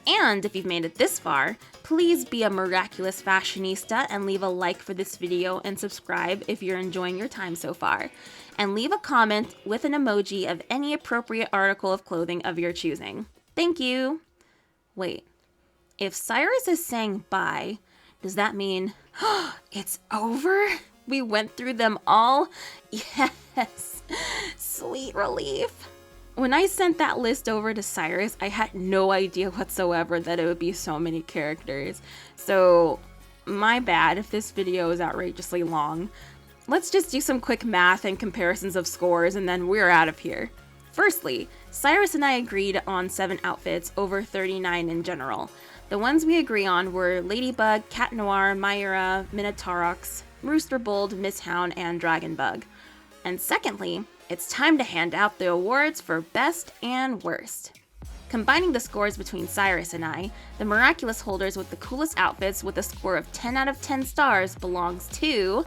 And if you've made it this far, please be a Miraculous fashionista and leave a like for this video and subscribe if you're enjoying your time so far. And leave a comment with an emoji of any appropriate article of clothing of your choosing. Thank you! Wait, if Cyrus is saying bye, does that mean it's over? We went through them all? Yes! Sweet relief! When I sent that list over to Cyrus, I had no idea whatsoever that it would be so many characters. So, my bad if this video is outrageously long. Let's just do some quick math and comparisons of scores and then we're out of here. Firstly, Cyrus and I agreed on 7 outfits over 39 in general. The ones we agree on were Ladybug, Cat Noir, Mayura, Minataurox, Rooster Bold, Miss Hound, and Dragonbug. And secondly, it's time to hand out the awards for best and worst. Combining the scores between Cyrus and I, the Miraculous holders with the coolest outfits with a score of 10 out of 10 stars belongs to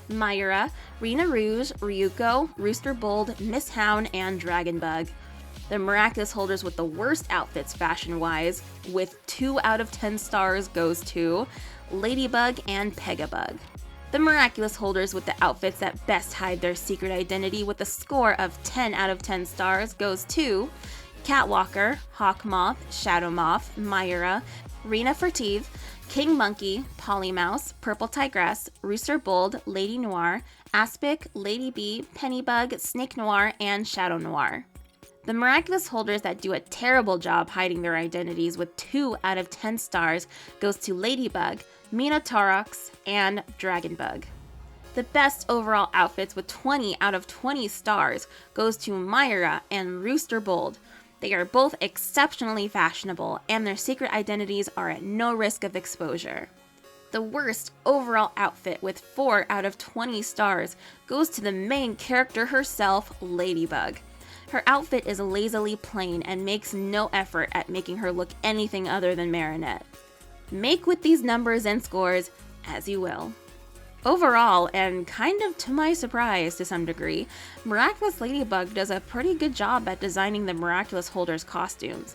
Mayura, Rena Rouge, Ryuko, Rooster Bold, Miss Hound, and Dragonbug. The Miraculous holders with the worst outfits fashion-wise, with 2 out of 10 stars, goes to Ladybug and Pegabug. The Miraculous holders with the outfits that best hide their secret identity with a score of 10 out of 10 stars goes to Catwalker, Hawk Moth, Shadow Moth, Mayura, Rena Furtive, King Monkey, Polymouse, Purple Tigress, Rooster Bold, Lady Noir, Aspik, Lady Bee, Pennybug, Snake Noir, and Shadow Noir. The Miraculous holders that do a terrible job hiding their identities with 2 out of 10 stars goes to Ladybug, Minataurox, and Dragonbug. The best overall outfits with 20 out of 20 stars goes to Mayura and Rooster Bold. They are both exceptionally fashionable, and their secret identities are at no risk of exposure. The worst overall outfit with 4 out of 20 stars goes to the main character herself, Ladybug. Her outfit is lazily plain and makes no effort at making her look anything other than Marinette. Make with these numbers and scores as you will. Overall, and kind of to my surprise to some degree, Miraculous Ladybug does a pretty good job at designing the Miraculous holders' costumes.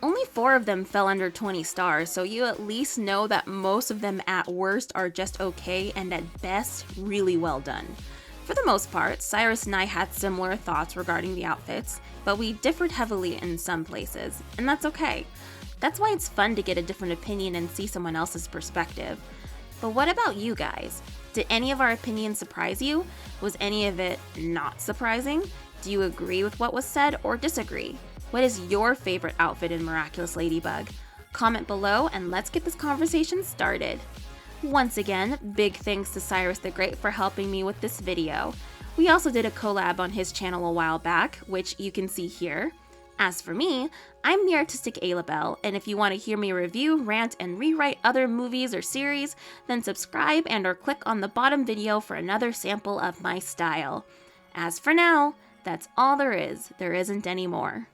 Only 4 of them fell under 20 stars, so you at least know that most of them at worst are just okay and at best really well done. For the most part, Cyrus and I had similar thoughts regarding the outfits, but we differed heavily in some places, and that's okay. That's why it's fun to get a different opinion and see someone else's perspective. But what about you guys? Did any of our opinions surprise you? Was any of it not surprising? Do you agree with what was said or disagree? What is your favorite outfit in Miraculous Ladybug? Comment below and let's get this conversation started. Once again, big thanks to Cyrus the Great for helping me with this video. We also did a collab on his channel a while back, which you can see here. As for me, I'm the artistic Aloubell, and if you want to hear me review, rant, and rewrite other movies or series, then subscribe and or click on the bottom video for another sample of my style. As for now, that's all there is. There isn't any more.